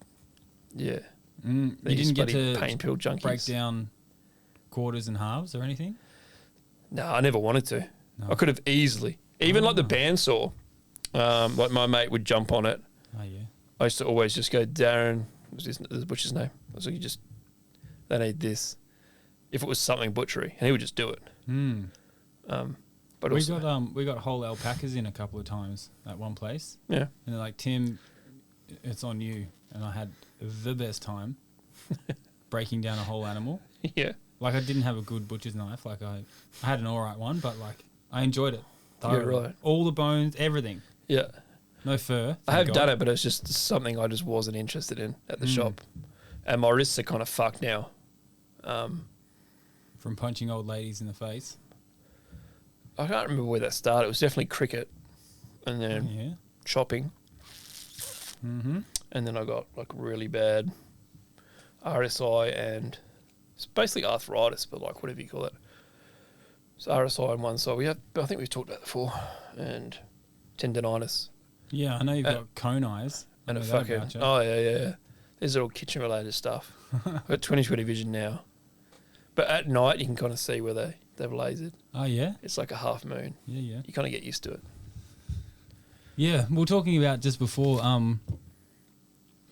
Yeah. You didn't get to pain pill junkies. Break down quarters and halves or anything? No, I never wanted to. No. I could have easily. Even like the bandsaw, like my mate would jump on it. Oh, yeah. I used to always just go, Darren, what's his name? I was like, they need this. If it was something butchery, and he would just do it. But we got whole alpacas in a couple of times at one place. Yeah. And they're like, Tim, it's on you. And I had the best time breaking down a whole animal. Yeah. Like, I didn't have a good butcher's knife. Like, I had an all right one, but like, I enjoyed it. Yeah, right. All the bones, everything. Yeah. No fur. I have done it, but it's just something I just wasn't interested in at the shop. And my wrists are kind of fucked now. From punching old ladies in the face? I can't remember where that started. It was definitely cricket. And then chopping. And then I got like really bad RSI and it's basically arthritis, but like whatever you call it. It's RSI on one side. I think we've talked about that before. And tendonitis. Yeah, I know you've got cone eyes. And a fucking... Oh, yeah. These are all kitchen-related stuff. I've got 20/20 vision now. But at night, you can kind of see where they've lasered. Oh, yeah? It's like a half moon. Yeah. You kind of get used to it. Yeah, we were talking about just before,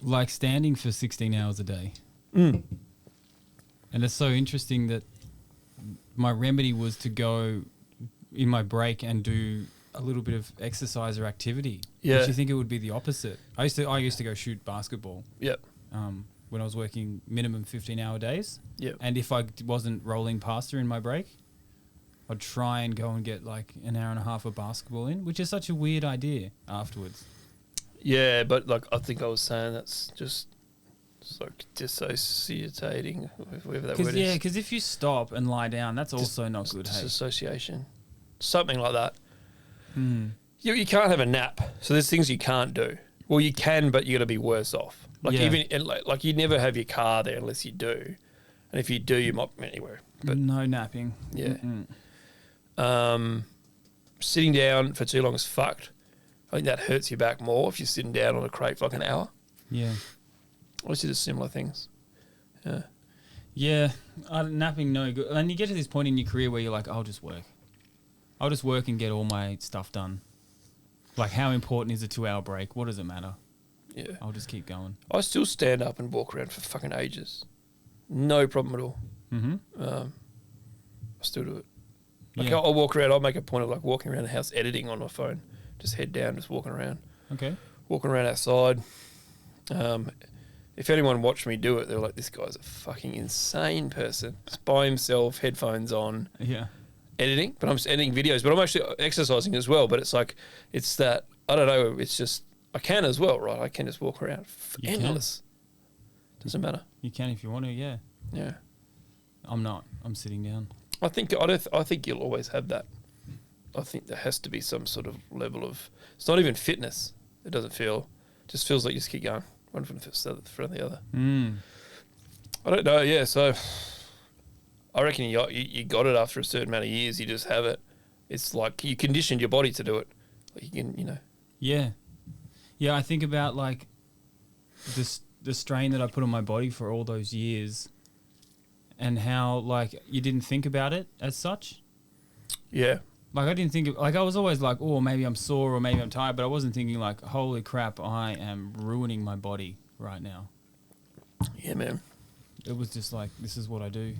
like standing for 16 hours a day. And it's so interesting that my remedy was to go in my break and do a little bit of exercise or activity. Yeah. But you think it would be the opposite. I used to go shoot basketball. Yep. When I was working minimum 15-hour days. Yep. And if I wasn't rolling pasta in my break, I'd try and go and get like an hour and a half of basketball in, which is such a weird idea afterwards. Yeah, but like I think I was saying that's just like dissociating, whatever that word is. Yeah, because if you stop and lie down, that's also not good. Disassociation. Something like that. You can't have a nap. So there's things you can't do. Well, you can, but you're going to be worse off. Like like you never have your car there unless you do. And if you do, you might be anywhere. But no napping. Yeah. Sitting down for too long is fucked. I think that hurts your back more if you're sitting down on a crate for like an hour. Yeah. Obviously, there's similar things. Yeah. Yeah, napping no good. And you get to this point in your career where you're like, I'll just work. I'll just work and get all my stuff done. Like, how important is a 2-hour break? What does it matter? Yeah. I'll just keep going. I still stand up and walk around for fucking ages. No problem at all. Mm-hmm. I still do it. Like Yeah. I'll walk around. I'll make a point of like walking around the house editing on my phone. Just head down, just walking around. Okay. Walking around outside. If anyone watched me do it, they were like, this guy's a fucking insane person. Just by himself, headphones on. Yeah. Editing, but I'm just editing videos, but I'm actually exercising as well. But it's like, it's that, I don't know, it's just, I can as well, right? I can just walk around. Endless. Doesn't matter. You can if you want to, yeah. Yeah. I'm not. I'm sitting down. I think you'll always have that. I think there has to be some sort of level of, it's not even fitness. It doesn't feel, just feels like you just keep going. One from the front of the other. I don't know, yeah, so I reckon you got it after a certain amount of years. You just have it. It's like you conditioned your body to do it. Like you can, you know. Yeah. Yeah, I think about like the strain that I put on my body for all those years and how like you didn't think about it as such. Yeah. Like I didn't think like I was always like, oh, maybe I'm sore or maybe I'm tired, but I wasn't thinking like, holy crap, I am ruining my body right now. Yeah, man. It was just like, this is what I do.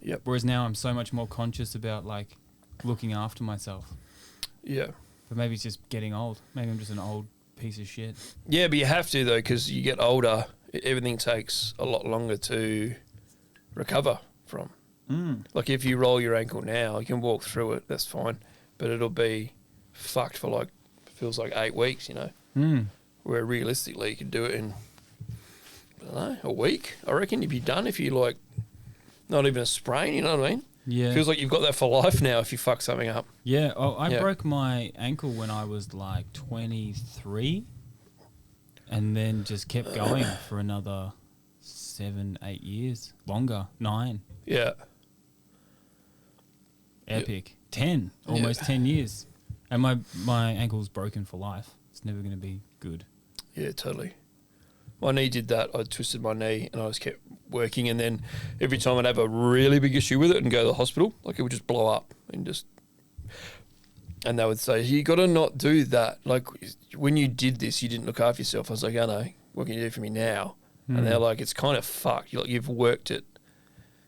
Yep. Whereas now I'm so much more conscious about like looking after myself. Yeah. But maybe it's just getting old. Maybe I'm just an old piece of shit. Yeah, but you have to though, because you get older. Everything takes a lot longer to recover from. Like if you roll your ankle now, you can walk through it. That's fine, but it'll be fucked for like feels like 8 weeks. You know, where realistically you could do it in I don't know a week. I reckon you'd be done if you like not even a sprain. You know what I mean? Yeah. Feels like you've got that for life now if you fuck something up. Yeah. Oh, I broke my ankle when I was like 23 and then just kept going for another 7, 8 years. Longer. 9. Yeah. Epic. 10. Almost 10 years. And my ankle's broken for life. It's never going to be good. Yeah, totally. My knee did that. I twisted my knee and I just kept working, and then every time I'd have a really big issue with it and go to the hospital, like it would just blow up and they would say, you got to not do that. Like when you did this, you didn't look after yourself. I was like, I know, what can you do for me now? And they're like, it's kind of fucked. You've worked it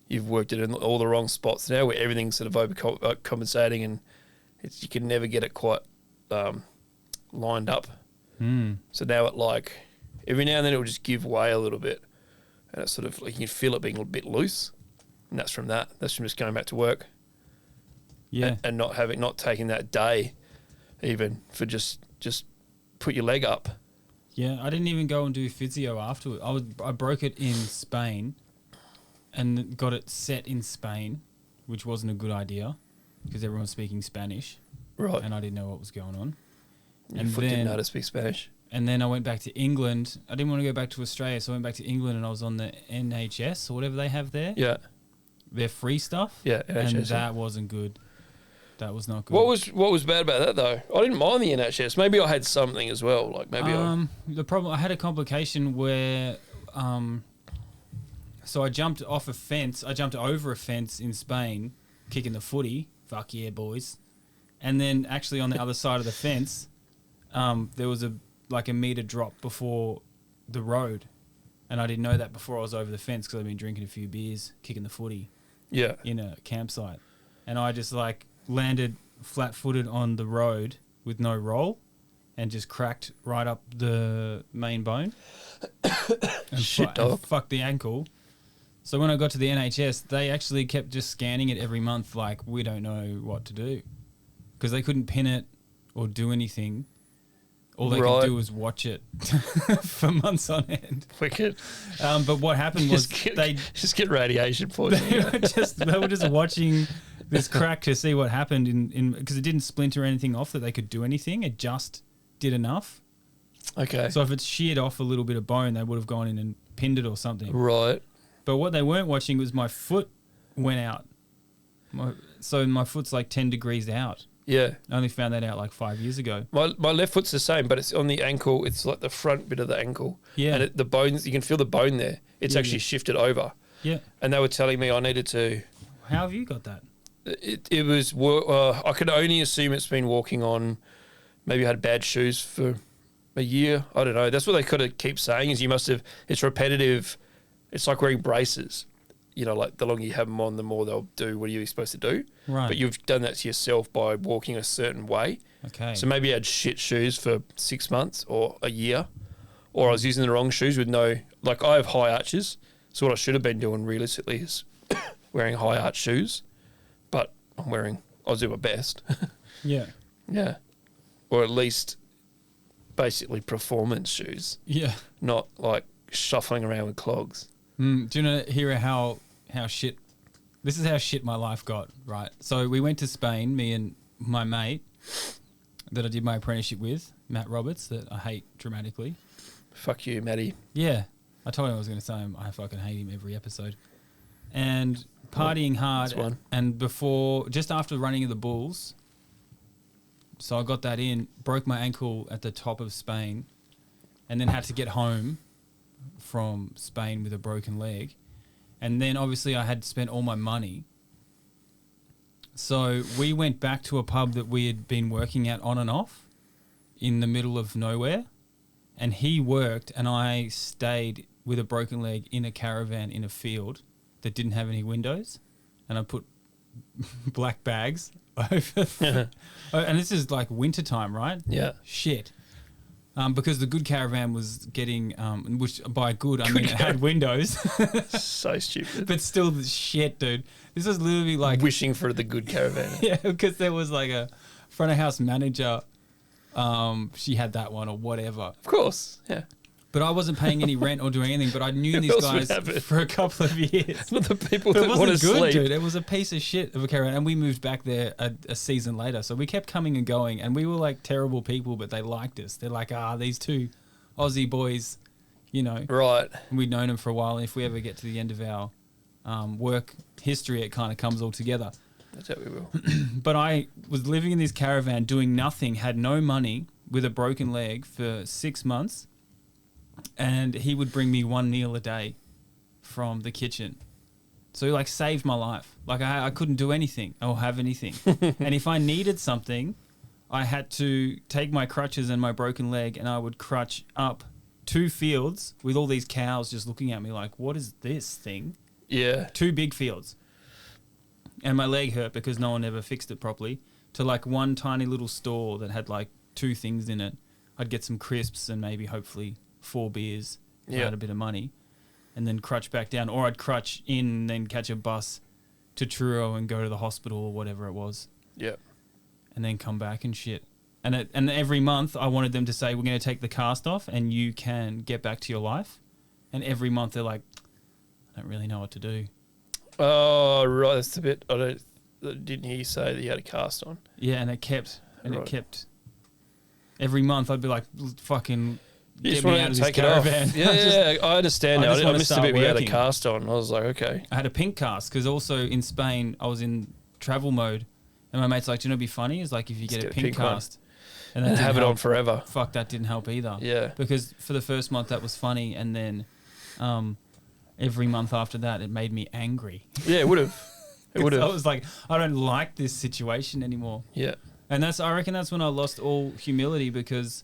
in all the wrong spots now where everything's sort of overcompensating and you can never get it quite lined up. So now it like, every now and then it will just give way a little bit, and it's sort of like you can feel it being a bit loose, and that's from just going back to work, and not taking that day, even for just put your leg up. Yeah, I didn't even go and do physio afterward. I broke it in Spain, and got it set in Spain, which wasn't a good idea because everyone's speaking Spanish, right? And I didn't know what was going on. Your foot didn't know how to speak Spanish. And then I went back to England. I didn't want to go back to Australia, so I went back to England and I was on the NHS or whatever they have there. Yeah. Their free stuff. Yeah, NHS. And that wasn't good. That was not good. What was bad about that though? I didn't mind the NHS. Maybe I had something as well. Like maybe the problem, I had a complication where so I jumped off a fence. I jumped over a fence in Spain, kicking the footy. Fuck yeah, boys. And then actually on the other side of the fence, there was a meter drop before the road, and I didn't know that before I was over the fence because I'd been drinking a few beers, kicking the footy, in a campsite, and I just like landed flat-footed on the road with no roll, and just cracked right up the main bone, and fucked the ankle. So when I got to the NHS, they actually kept just scanning it every month, like we don't know what to do, because they couldn't pin it or do anything. All they could do was watch it for months on end. Wicked. But what happened was they just get radiation poisoning. They were just watching this crack to see what happened in because it didn't splinter anything off that they could do anything. It just did enough. Okay. So if it sheared off a little bit of bone, they would have gone in and pinned it or something. Right. But what they weren't watching was my foot went out. So my foot's like 10 degrees out. Yeah. I only found that out like 5 years ago. My left foot's the same, but it's on the ankle. It's like the front bit of the ankle. Yeah. And the bones, you can feel the bone there. It's actually shifted over. Yeah. And they were telling me I needed to... How have you got that? It was... I could only assume it's been walking on... Maybe I had bad shoes for a year. I don't know. That's what they could have keep saying is you must have... It's repetitive. It's like wearing braces. You know, like the longer you have them on, the more they'll do what you're supposed to do. Right. But you've done that to yourself by walking a certain way. Okay. So maybe I had shit shoes for 6 months or a year, or I was using the wrong shoes with no... Like, I have high arches, so what I should have been doing realistically is wearing high arch shoes, but I'll do my best. Yeah. Yeah. Or at least basically performance shoes. Yeah. Not like shuffling around with clogs. Do you know, hear how shit... This is how shit my life got, right? So we went to Spain, me and my mate that I did my apprenticeship with, Matt Roberts, that I hate dramatically. Fuck you, Matty. Yeah. I told him I was going to say him. I fucking hate him every episode. And partying hard. That's one. And just after running of the Bulls, so I got that in, broke my ankle at the top of Spain, and then had to get home from Spain with a broken leg. And then obviously I had spent all my money. So we went back to a pub that we had been working at on and off in the middle of nowhere. And he worked and I stayed with a broken leg in a caravan in a field that didn't have any windows. And I put black bags over. And this is like winter time, right? Yeah. Shit. Because the good caravan was getting, which by good, I mean it had windows. So stupid. But still the shit, dude. This was literally like... Wishing for the good caravan. Yeah, because there was like a front of house manager. She had that one or whatever. Of course, yeah. But I wasn't paying any rent or doing anything, but I'd known these guys for a couple of years. Not the people But that want to it wasn't good, sleep. dude. It was a piece of shit of a caravan. And we moved back there a season later. So we kept coming and going. And we were like terrible people, but they liked us. They're like, these two Aussie boys, you know. Right. And we'd known them for a while. And if we ever get to the end of our work history, it kind of comes all together. That's how we will. But I was living in this caravan doing nothing, had no money, with a broken leg for 6 months. And he would bring me one meal a day from the kitchen. So he like saved my life. Like I couldn't do anything or have anything. And if I needed something, I had to take my crutches and my broken leg and I would crutch up 2 fields with all these cows just looking at me like, what is this thing? Yeah. 2 big fields. And my leg hurt because no one ever fixed it properly. To like one tiny little store that had like 2 things in it. I'd get some crisps and maybe hopefully 4 beers if I had a bit of money, and then crutch back down, or I'd crutch in and then catch a bus to Truro and go to the hospital or whatever it was. Yeah. And then come back and shit. And every month I wanted them to say, we're going to take the cast off and you can get back to your life. And every month they're like, I don't really know what to do. Oh, right. That's the bit I didn't hear you say that you had a cast on. Yeah, and it kept. Every month I'd be like, fucking... You just get me wanted out of to this take it caravan. off. Yeah, I understand now. I missed the bit where you had a working. cast on. I was like, okay. I had a pink cast because also in Spain I was in travel mode, and my mate's like, "Do you know what'd be funny? Is like if you get a pink cast and have it on forever." Fuck, that didn't help either. Yeah, because for the first month that was funny, and then every month after that it made me angry. Yeah, it would have. It would have. I was like, I don't like this situation anymore. Yeah. And I reckon that's when I lost all humility, because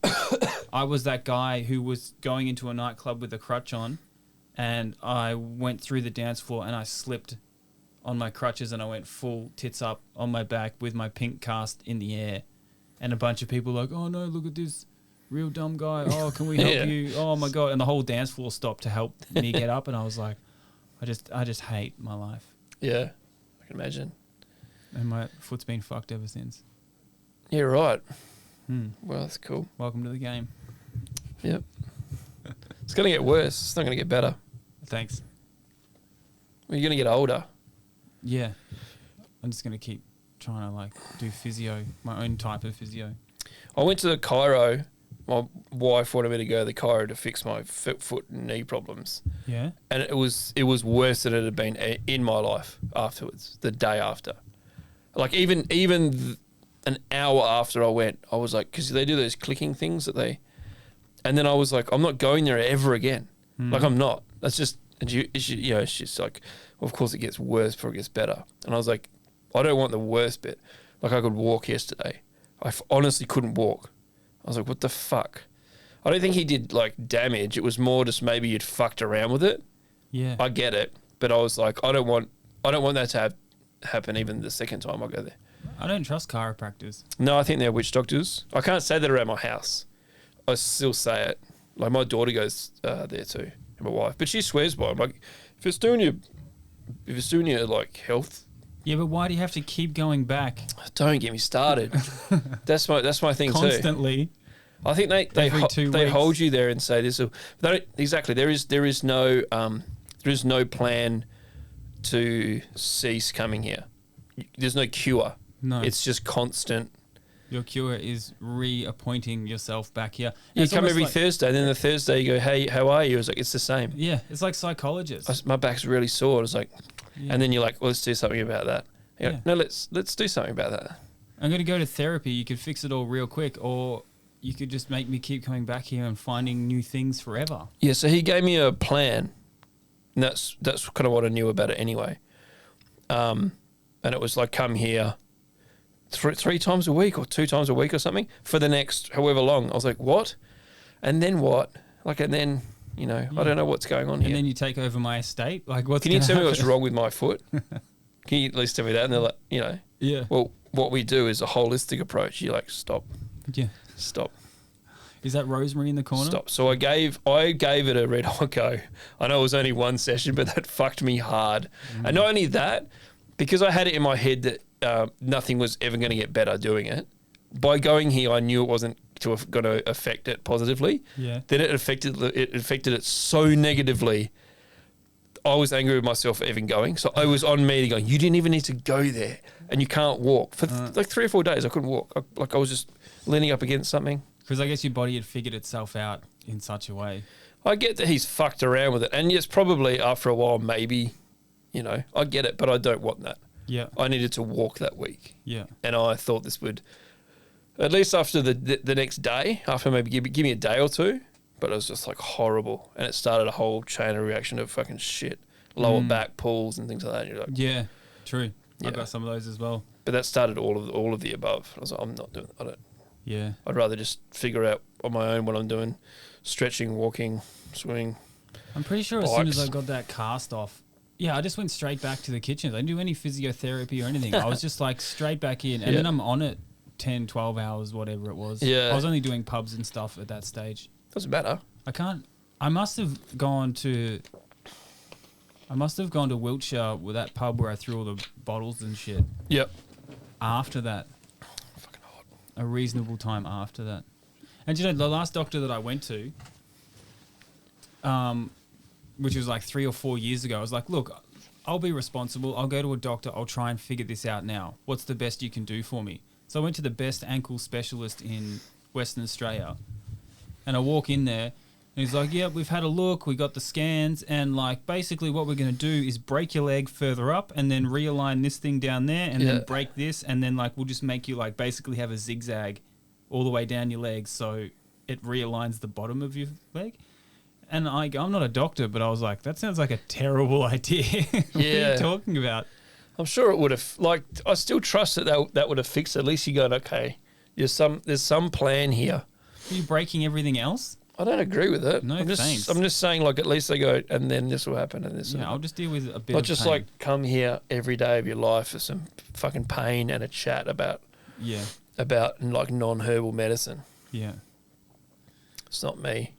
I was that guy who was going into a nightclub with a crutch on, and I went through the dance floor and I slipped on my crutches and I went full tits up on my back with my pink cast in the air. And a bunch of people were like, oh no, look at this real dumb guy. Oh, can we help you? Oh my God. And the whole dance floor stopped to help me get up. And I was like, I just hate my life. Yeah, I can imagine. And my foot's been fucked ever since. Yeah, right. Well, that's cool. Welcome to the game. Yep. It's going to get worse. It's not going to get better. Thanks. Well, you're going to get older. Yeah. I'm just going to keep trying to like do physio, my own type of physio. I went to the chiro. My wife wanted me to go to the chiro to fix my foot and knee problems. Yeah. And it was worse than it had been in my life afterwards, the day after. Like even an hour after I went, I was like, because they do those clicking things and then I was like, I'm not going there ever again. Like, I'm not. That's just, and it's just like, well, of course it gets worse before it gets better. And I was like, I don't want the worst bit. Like, I could walk yesterday. I honestly couldn't walk. I was like, what the fuck? I don't think he did like damage. It was more just maybe you'd fucked around with it. Yeah. I get it. But I was like, I don't want that to happen even the second time I go there. I don't trust chiropractors. No, I think they're witch doctors. I can't say that around my house. I still say it. Like, my daughter goes there too, and my wife. But she swears by them. Like, if it's doing your like health. Yeah, but why do you have to keep going back? Don't get me started. That's my thing Constantly. too. I think they hold you there and say this. Exactly. There is no plan to cease coming here. There's no cure. No. It's just constant. Your cure is reappointing yourself back here. You come every Thursday, then the Thursday you go, hey, how are you? It's like, it's the same. Yeah, it's like psychologists. My back's really sore. It's like, and then you're like, well, let's do something about that. You go, no, let's do something about that. I'm going to go to therapy. You could fix it all real quick, or you could just make me keep coming back here and finding new things forever. Yeah, so he gave me a plan, and that's kind of what I knew about it anyway. And it was like, come here three times a week or 2 times a week or something for the next however long. I was like, what? And then what? Like, and then, I don't know what's going on here. And then you take over my estate? Like, what's Can you tell me what's wrong with my foot? Can you at least tell me that? And they're like, Yeah. Well, what we do is a holistic approach. You're like, stop. Yeah. Stop. Is that rosemary in the corner? Stop. So I gave it a red hot go. I know it was only one session, but that fucked me hard. And not only that, because I had it in my head that nothing was ever going to get better doing it. By going here, I knew it wasn't going to affect it positively. Yeah. Then it affected it so negatively. I was angry with myself for even going. So I was on me going, you didn't even need to go there, and you can't walk for like 3 or 4 days. I couldn't walk. I was just leaning up against something. Because I guess your body had figured itself out in such a way. I get that he's fucked around with it, and yes, probably after a while, maybe, I get it, but I don't want that. Yeah. I needed to walk that week. Yeah. And I thought this would, at least after the next day, after maybe give me a day or two, but it was just like horrible. And it started a whole chain of reaction of fucking shit, lower back pulls and things like that. And you're like, yeah, true. I got some of those as well. But that started all of the above. I was like, I'm not doing it. Yeah. I'd rather just figure out on my own what I'm doing, stretching, walking, swimming. I'm pretty sure as soon as I got that cast off, I just went straight back to the kitchen. I didn't do any physiotherapy or anything. I was just like straight back in. And then I'm on it 10, 12 hours, whatever it was. Yeah. I was only doing pubs and stuff at that stage. Doesn't matter. I must have gone to Wiltshire with that pub where I threw all the bottles and shit. Yep. After that. Fucking hot. A reasonable time after that. And the last doctor that I went to, which was like 3 or 4 years ago, I was like, look, I'll be responsible. I'll go to a doctor. I'll try and figure this out now. What's the best you can do for me? So I went to the best ankle specialist in Western Australia. And I walk in there, and he's like, yeah, we've had a look. We got the scans. And like, basically what we're going to do is break your leg further up and then realign this thing down there and then break this. And then like, we'll just make you like basically have a zigzag all the way down your leg. So it realigns the bottom of your leg. And I'm not a doctor, but I was like, that sounds like a terrible idea. What are you talking about? I'm sure it would have, I still trust that would have fixed it. At least you go, okay, there's some plan here. Are you breaking everything else? I don't agree with it. No, thanks. I'm just saying, like, at least they go, and then this will happen, and this will happen. I'll just deal with a bit Not of just pain. like come here every day of your life for some fucking pain and a chat about like non-herbal medicine. Yeah. It's not me.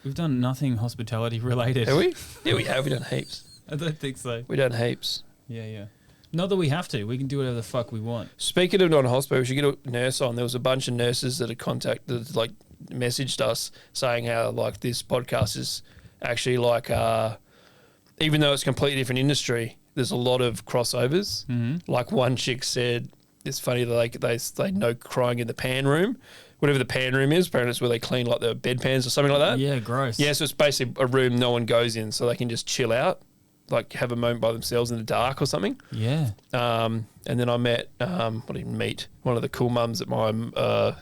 We've done nothing hospitality related. Have we? Yeah, we have. We've done heaps. I don't think so. We've done heaps. Yeah. Not that we have to. We can do whatever the fuck we want. Speaking of non-hospital, we should get a nurse on. There was a bunch of nurses that had messaged us saying how like this podcast is actually like even though it's a completely different industry, there's a lot of crossovers. Mm-hmm. Like one chick said, it's funny that they know crying in the pan room, whatever the pan room is. Apparently it's where they clean like the bedpans or something like that. Yeah, gross. Yeah, so it's basically a room no one goes in, so they can just chill out. like have a moment by themselves in the dark or something. Yeah. And then I met, one of the cool mums at my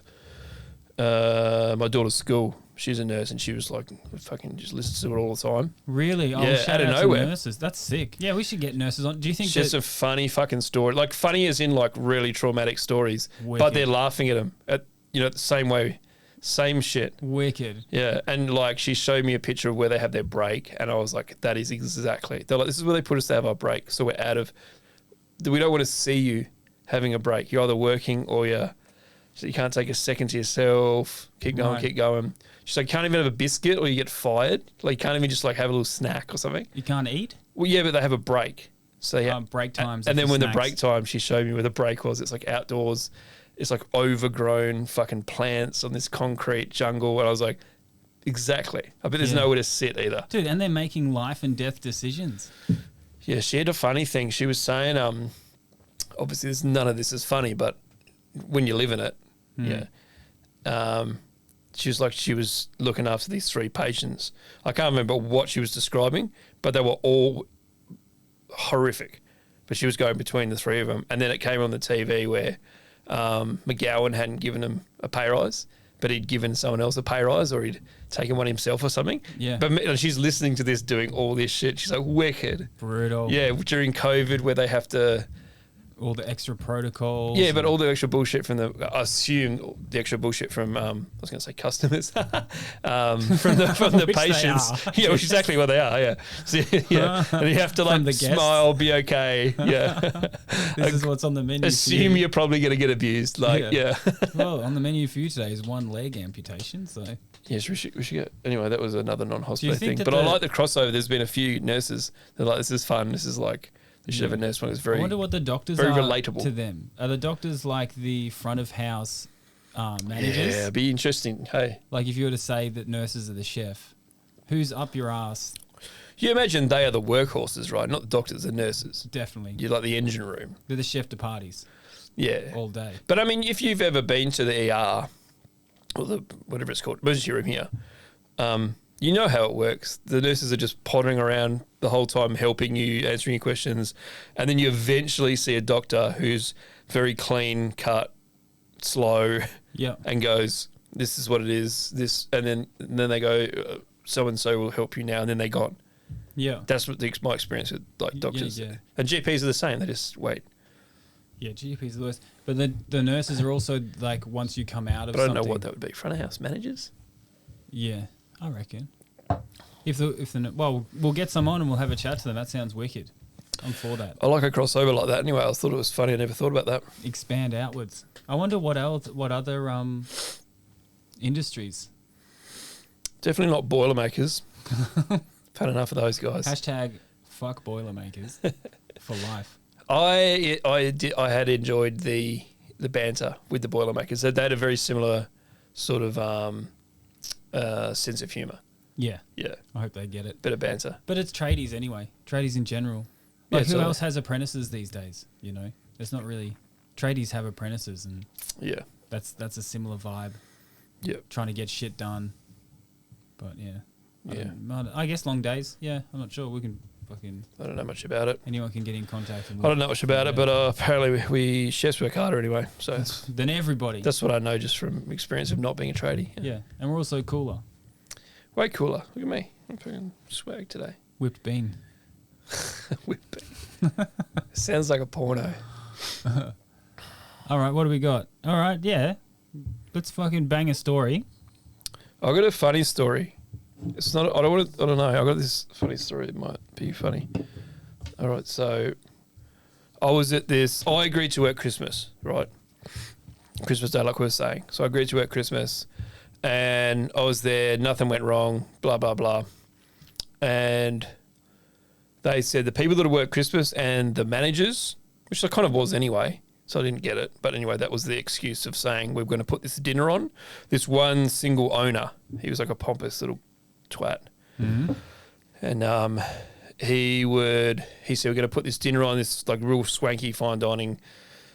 daughter's school. She's a nurse and she was like, fucking just listens to it all the time. Really? Oh, Yeah, shout out of out to nowhere. nurses. That's sick. Yeah, we should get nurses on. Do you think It's just a funny fucking story. Like funny as in like really traumatic stories, but they're laughing at them at, the same way, same shit. Wicked. Yeah. And like she showed me a picture of where they have their break and I was like, that is exactly. They're like, this is where they put us to have our break. So we don't want to see you having a break. You're either working or you can't take a second to yourself. Keep going, keep going. She's like, you can't even have a biscuit or you get fired. Like, you can't even just like have a little snack or something. You can't eat? Well, yeah, but they have a break. So yeah, break times. And then when snacks. the break time, she showed me where the break was. It's like outdoors. It's like overgrown fucking plants on this concrete jungle. And I was like, exactly. I bet there's nowhere to sit either. Dude, and they're making life and death decisions. Yeah, she had a funny thing. She was saying, obviously none of this is funny, but when you live in it, she was like, she was looking after these 3 patients. I can't remember what she was describing, but they were all horrific. But she was going between the 3 of them. And then it came on the TV where McGowan hadn't given him a pay rise, but he'd given someone else a pay rise or he'd taken one himself or something. Yeah. But she's listening to this doing all this shit. She's like, wicked. Brutal. Yeah, during COVID where they have to... All the extra protocols. Yeah, but all the extra bullshit from I assume the extra bullshit from, I was going to say customers, from the Which patients. they are. Yeah, which is exactly what they are, yeah. So, yeah. And you have to like smile, be okay. Yeah. This is what's on the menu. Assume you're probably going to get abused. Like, yeah. Well, on the menu for you today is 1 leg amputation, so. Yes, we should get. Anyway, that was another non-hospital thing. But I like the crossover. There's been a few nurses. They're like, this is fun. This is like, they should have a nurse one. It's very. I wonder what the doctors very are relatable to them. Are the doctors like the front of house managers? Yeah, it'd be interesting. Hey, like if you were to say that nurses are the chef, who's up your ass? You imagine they are the workhorses, right? Not the doctors, the nurses. Definitely. You're like the engine room. They're the chef de parties. Yeah, all day. But I mean, if you've ever been to the ER or the whatever it's called, emergency room here. You know how it works. The nurses are just pottering around the whole time, helping you, answering your questions. And then you eventually see a doctor who's very clean cut, slow, and goes, this is what it is. This, and then they go, so-and-so will help you now. And then they're gone. Yeah. That's what my experience with like doctors. Yeah. And GPs are the same. They just wait. Yeah, GPs are the worst. But the nurses are also like, once you come out of something. But I don't know what that would be. Front of house managers? Yeah. I reckon. Well, we'll get some on and we'll have a chat to them. That sounds wicked. I'm for that. I like a crossover like that. Anyway, I thought it was funny. I never thought about that. Expand outwards. I wonder what other industries. Definitely not Boilermakers. I've had enough of those guys. Hashtag fuck Boilermakers for life. I had enjoyed the banter with the Boilermakers. They had a very similar sort of sense of humour. Yeah. Yeah. I hope they get it. Bit of banter. But it's tradies anyway. Tradies in general. Like who else has apprentices these days, you know? It's not really... Tradies have apprentices and... Yeah. That's a similar vibe. Yeah. Trying to get shit done. But yeah. I guess long days. Yeah. I'm not sure. We can fucking... I don't know much about it. Anyone can get in contact. I don't know much about it, but apparently we chefs work harder anyway. So than everybody. That's what I know just from experience of not being a tradie. Yeah. And we're also cooler. Way cooler. Look at me. I'm fucking swag today. Whipped bean. Whipped bean. Sounds like a porno. All right, what do we got? All right, yeah. Let's fucking bang a story. I got a funny story. It's not. I don't know. I got this funny story. It might be funny. All right, so I was at this. I agreed to work Christmas, right? Christmas Day, like we were saying. So I agreed to work Christmas. And I was there, nothing went wrong, blah, blah, blah. And they said the people that work Christmas and the managers, which I kind of was anyway, so I didn't get it. But anyway, that was the excuse of saying we're going to put this dinner on. This one single owner, he was like a pompous little twat. Mm-hmm. And he said we're going to put this dinner on, this like real swanky fine dining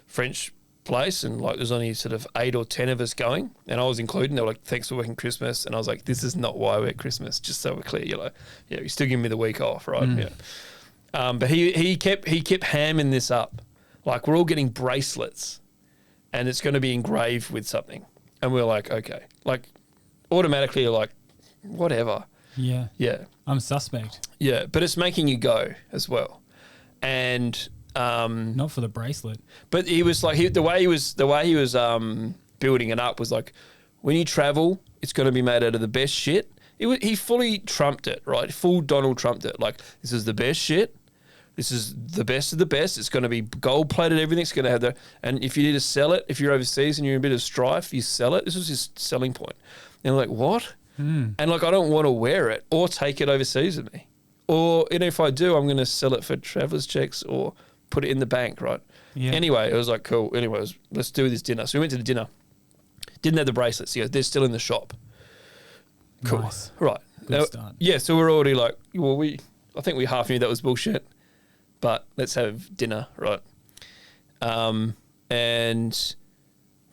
French place, and like there's only sort of 8 or 10 of us going, and I was included. They were like, thanks for working Christmas. And I was like, this is not why I work Christmas, just so we're clear. You're like, yeah, you're still giving me the week off, right? Yeah. But he kept hamming this up. Like, we're all getting bracelets and it's going to be engraved with something. And we're like, okay. Like, automatically you're like, whatever. Yeah. Yeah. I'm suspect. Yeah. But it's making you go as well. And not for the bracelet. but he was like, the way he was building it up was like, when you travel, it's going to be made out of the best shit. He fully trumped it, right? Full Donald Trumped it. Like, this is the best shit. This is the best of the best. It's going to be gold plated. Everything's going to have and if you need to sell it, if you're overseas and you're in a bit of strife, you sell it. This was his selling point. And I'm like, what? And like, I don't want to wear it or take it overseas with me. Or, if I do, I'm going to sell it for traveller's checks or put it in the bank, right? Yeah. Anyway, it was like, cool. Anyway, let's do this dinner. So we went to the dinner. Didn't have the bracelets. He goes, they're still in the shop. Cool. Nice. Right. Good start. Yeah, so we're already like, well, I think we half knew that was bullshit, but let's have dinner, right? And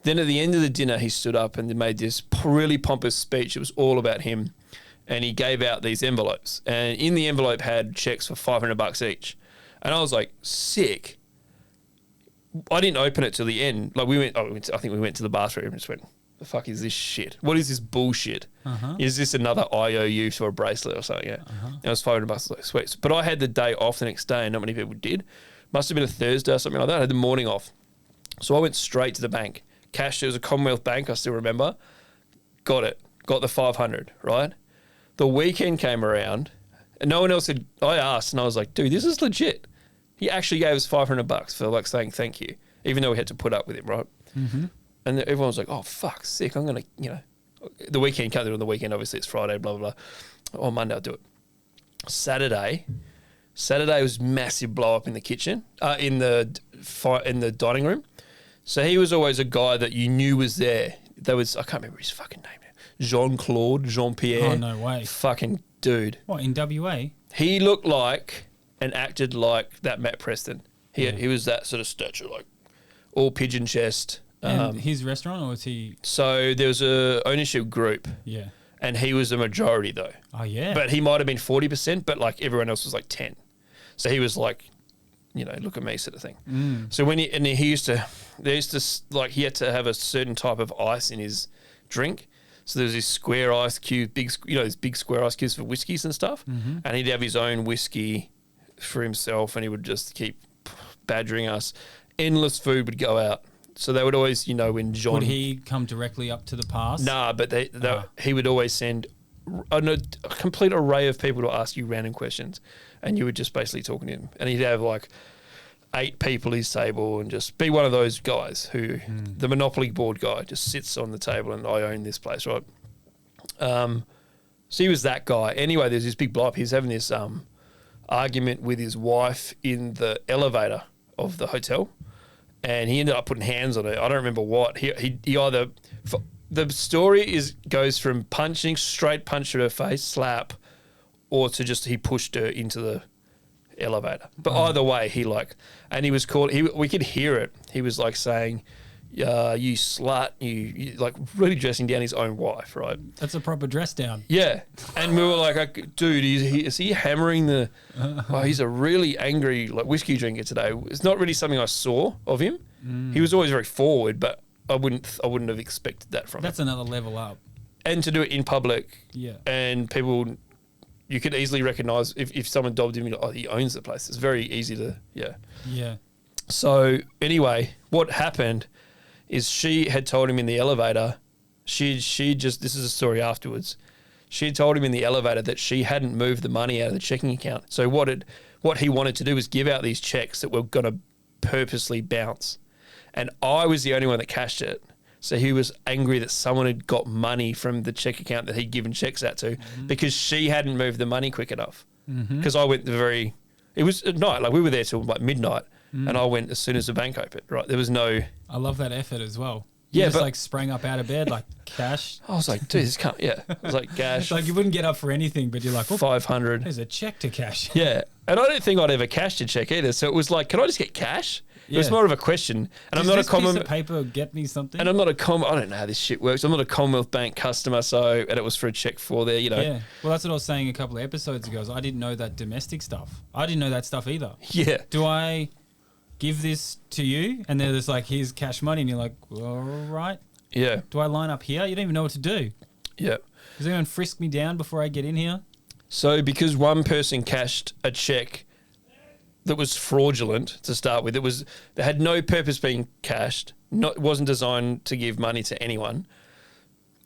then at the end of the dinner, he stood up and made this really pompous speech. It was all about him. And he gave out these envelopes. And in the envelope had checks for $500 each. And I was like, sick. I didn't open it till the end. Like, I think we went to the bathroom and just went, the fuck is this shit? What is this bullshit? Is this another IOU for a bracelet or something? Yeah. And it was $500. I was like, sweet. But I had the day off the next day and not many people did. Must have been a Thursday or something like that. I had the morning off. So I went straight to the bank. Cashed it. It was a Commonwealth Bank, I still remember. Got it. Got the 500, right? The weekend came around and no one else had, I asked and I was like, dude, this is legit. He actually gave us $500 for like saying thank you, even though we had to put up with him, right? And everyone was like, oh, fuck, sick. I'm going to, the weekend, can't do it on the weekend. Obviously, it's Friday, blah, blah, blah. On Monday, I'll do it. Saturday was massive blow up in the kitchen, in the dining room. So he was always a guy that you knew was there. There was, I can't remember his fucking name now. Jean-Pierre. Oh, no way. Fucking dude. What, in WA? He looked like and acted like that Matt Preston. He was that sort of stature, like all pigeon chest. And his restaurant, or was he? So there was a ownership group. Yeah. And he was the majority though. Oh, yeah. But he might have been 40%, but like everyone else was like 10. So he was like, look at me sort of thing. So when he used to he had to have a certain type of ice in his drink. So there was this square ice cube, these big square ice cubes for whiskeys and stuff. And he'd have his own whiskey for himself and he would just keep badgering us. Endless food would go out. So they would always, when John... Would he come directly up to the pass? Nah, but he would always send a complete array of people to ask you random questions and you would just basically talking to him. And he'd have like 8 people at his table and just be one of those guys who, the Monopoly board guy, just sits on the table and I own this place, right? So he was that guy. Anyway, there's this big blow up. He's having this argument with his wife in the elevator of the hotel. And he ended up putting hands on her. I don't remember what. He either... The story goes from straight punch to her face, slap, or to just he pushed her into the elevator. But either way, and he was called... we could hear it. He was like saying, you slut, you like really dressing down his own wife, right? That's a proper dress down. Yeah. And we were like, dude, is he hammering the... he's a really angry whiskey drinker today. It's not really something I saw of him. He was always very forward, but I wouldn't have expected that from him. That's another level up. And to do it in public. Yeah. And people... You could easily recognise if someone dobbed him, he owns the place. It's very easy to... Yeah. Yeah. So anyway, what happened... is she had told him in the elevator, she just, this is a story afterwards, she had told him in the elevator that she hadn't moved the money out of the checking account. So what he wanted to do was give out these checks that were going to purposely bounce. And I was the only one that cashed it. So he was angry that someone had got money from the check account that he'd given checks out to because she hadn't moved the money quick enough. Because I went it was at night, like we were there till like midnight. And I went as soon as the bank opened, right? There was no... I love that effort as well. You just sprang up out of bed, like cash. I was like, dude, this can't... Yeah. I was like, cash. It's like you wouldn't get up for anything, but you're like... Oh, 500. There's a check to cash. Yeah. And I don't think I'd ever cashed a check either. So it was like, can I just get cash? It was more of a question. And I'm not a piece of paper get me something? And I'm not a I don't know how this shit works. I'm not a Commonwealth Bank customer, and it was for a check for there, Yeah. Well, that's what I was saying a couple of episodes ago. Is I didn't know that domestic stuff. I didn't know that stuff either. Yeah. Do I give this to you? And they're just like, here's cash money. And you're like, all right. Yeah. Do I line up here? You don't even know what to do. Yeah. Does anyone frisk me down before I get in here? So because one person cashed a check that was fraudulent to start with, it had no purpose being cashed. It wasn't designed to give money to anyone,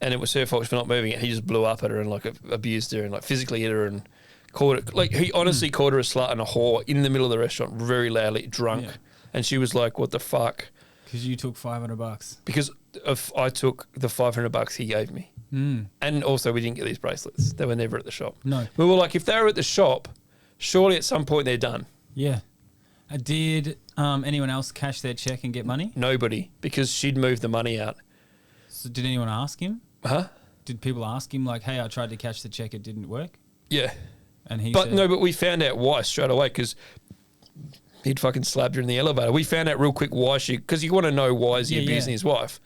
and it was her fault for not moving it. He just blew up at her and like abused her and like physically hit her and called it. Like he honestly called her a slut and a whore in the middle of the restaurant, very loudly, drunk, and she was like, "What the fuck?" Because you took $500. Because I took the $500 he gave me. And also we didn't get these bracelets. They were never at the shop. No. We were like, if they were at the shop, surely at some point they're done. Yeah. Did anyone else cash their check and get money? Nobody, because she'd moved the money out. So did anyone ask him? Huh? Did people ask him like, hey, I tried to cash the check, it didn't work? Yeah. And he But said, no, but we found out why straight away because he'd fucking slapped her in the elevator. We found out real quick why because you want to know why is he abusing his wife.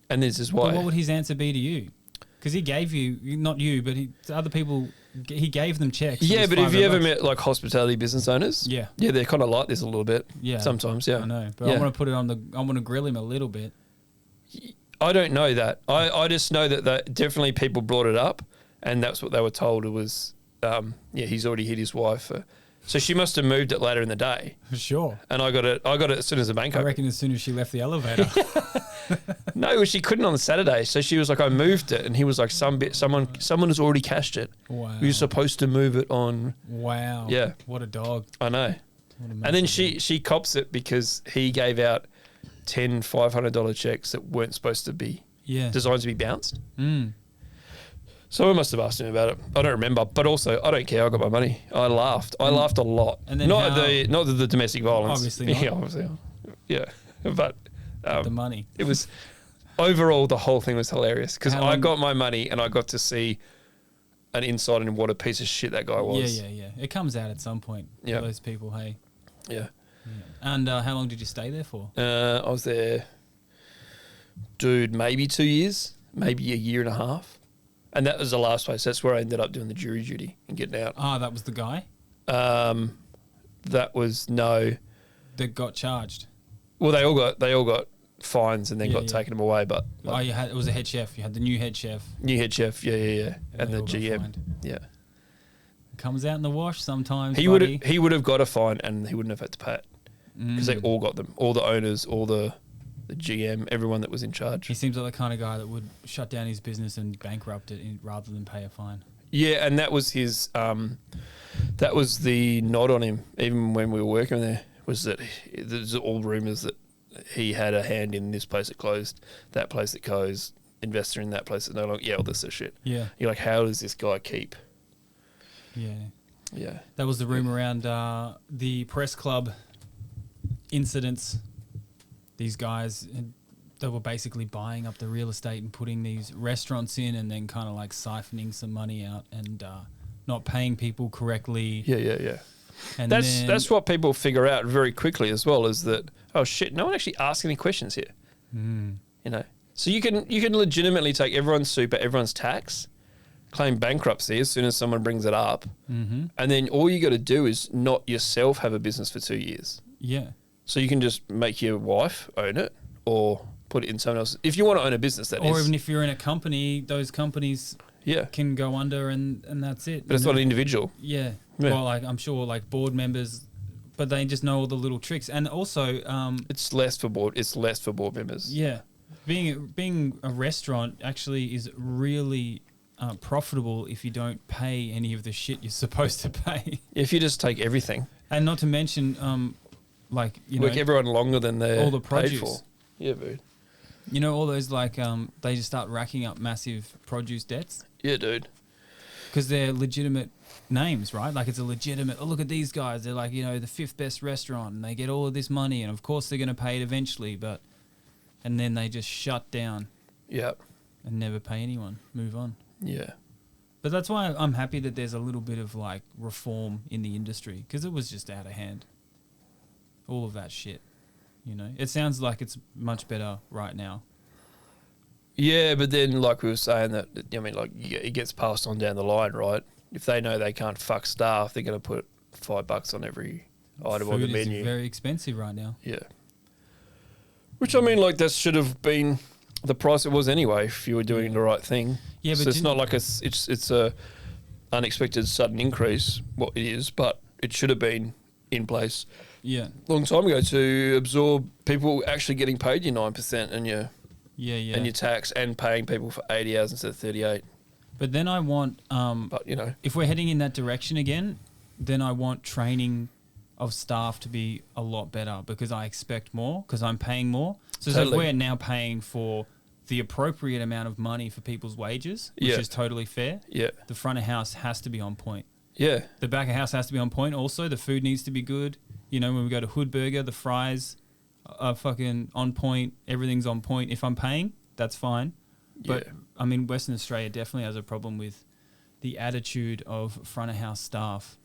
And this is why. But what would his answer be to you? Because he gave you, not you, but other people, he gave them checks. Yeah, but have you ever met like hospitality business owners? Yeah. Yeah, they're kind of like this a little bit. Yeah. Sometimes, yeah. I know. But I want to put it on I want to grill him a little bit. I don't know that. I just know that definitely people brought it up and that's what they were told. It was, he's already hit his wife. So she must have moved it later in the day. Sure. And I got it as soon as the bank I opened. reckon as soon as she left the elevator. No, she couldn't on the Saturday. So she was like, I moved it. And he was like, someone has already cashed it. Wow. You're supposed to move it on. Wow. Yeah. What a dog. I know. And then she cops it because he gave out 10 $500 checks that weren't supposed to be designed to be bounced. Someone must have asked him about it. I don't remember, but also I don't care. I got my money. I laughed. I laughed a lot. And then not at the domestic violence. Obviously not. Yeah, obviously. Yeah, but the money. It was overall the whole thing was hilarious because I got my money and I got to see an insight into what a piece of shit that guy was. Yeah. It comes out at some point. Yeah. Those people. Hey. Yeah. And how long did you stay there for? I was there, dude, maybe 2 years, maybe a year and a half. And that was the last place. That's where I ended up doing the jury duty and getting out. Ah, that was the guy? That was that got charged. Well, they all got fines and then got taken them away. But it was a head chef. You had the new head chef. New head chef, yeah. And the GM, yeah. It comes out in the wash sometimes. He would have got a fine and he wouldn't have had to pay it because they all got them. All the owners, all the GM, everyone that was in charge. He seems like the kind of guy that would shut down his business and bankrupt it rather than pay a fine. Yeah, and that was his. That was the nod on him. Even when we were working there, was that there's all rumours that he had a hand in this place that closed, that place that closed, investor in that place that no longer. Yeah, all this sort of shit. Yeah, you're like, how does this guy keep? Yeah. That was the rumour around the press club incidents. These guys, they were basically buying up the real estate and putting these restaurants in and then kind of like siphoning some money out and not paying people correctly. Yeah. And that's what people figure out very quickly as well is that, oh shit, no one actually asked any questions here. You know, so you can legitimately take everyone's super, everyone's tax, claim bankruptcy as soon as someone brings it up, and then all you got to do is not yourself have a business for 2 years. Yeah. So you can just make your wife own it or put it in someone else. If you want to own a business, that is. Or even if you're in a company, those companies can go under and that's it. But it's not an individual. Yeah. Well, like I'm sure like board members, but they just know all the little tricks. And also... it's less for board members. Yeah. Being a restaurant actually is really... profitable if you don't pay any of the shit you're supposed to pay. If you just take everything. And not to mention... like, you work everyone longer than they're all the produce. Paid for. Yeah, dude. You know, all those like they just start racking up massive produce debts. Yeah, dude. Because they're legitimate names, right? Like it's a legitimate. Oh, look at these guys. They're like the 5th best restaurant, and they get all of this money, and of course they're going to pay it eventually. And then they just shut down. Yeah. And never pay anyone. Move on. Yeah. But that's why I'm happy that there's a little bit of like reform in the industry because it was just out of hand. All of that shit. You know, it sounds like it's much better right now. Yeah, but then like we were saying that, I mean, like it gets passed on down the line, right? If they know they can't fuck staff, they're going to put $5 on every item on the menu. Is very expensive right now. Yeah. Which I mean, like that should have been the price it was anyway if you were doing the right thing. Yeah, so but it's not like it's a unexpected sudden increase. What it is, but it should have been in place. Yeah. Long time ago to absorb people actually getting paid your 9% and your and your tax and paying people for 80 hours instead of 38. But then I want, but you know, if we're heading in that direction again, then I want training of staff to be a lot better because I expect more because I'm paying more. So if we're now paying for the appropriate amount of money for people's wages, which is totally fair. Yeah. The front of house has to be on point. Yeah. The back of house has to be on point also. The food needs to be good. You know, when we go to Hood Burger, the fries are fucking on point. Everything's on point. If I'm paying, that's fine. But, I mean, Western Australia definitely has a problem with the attitude of front of house staff.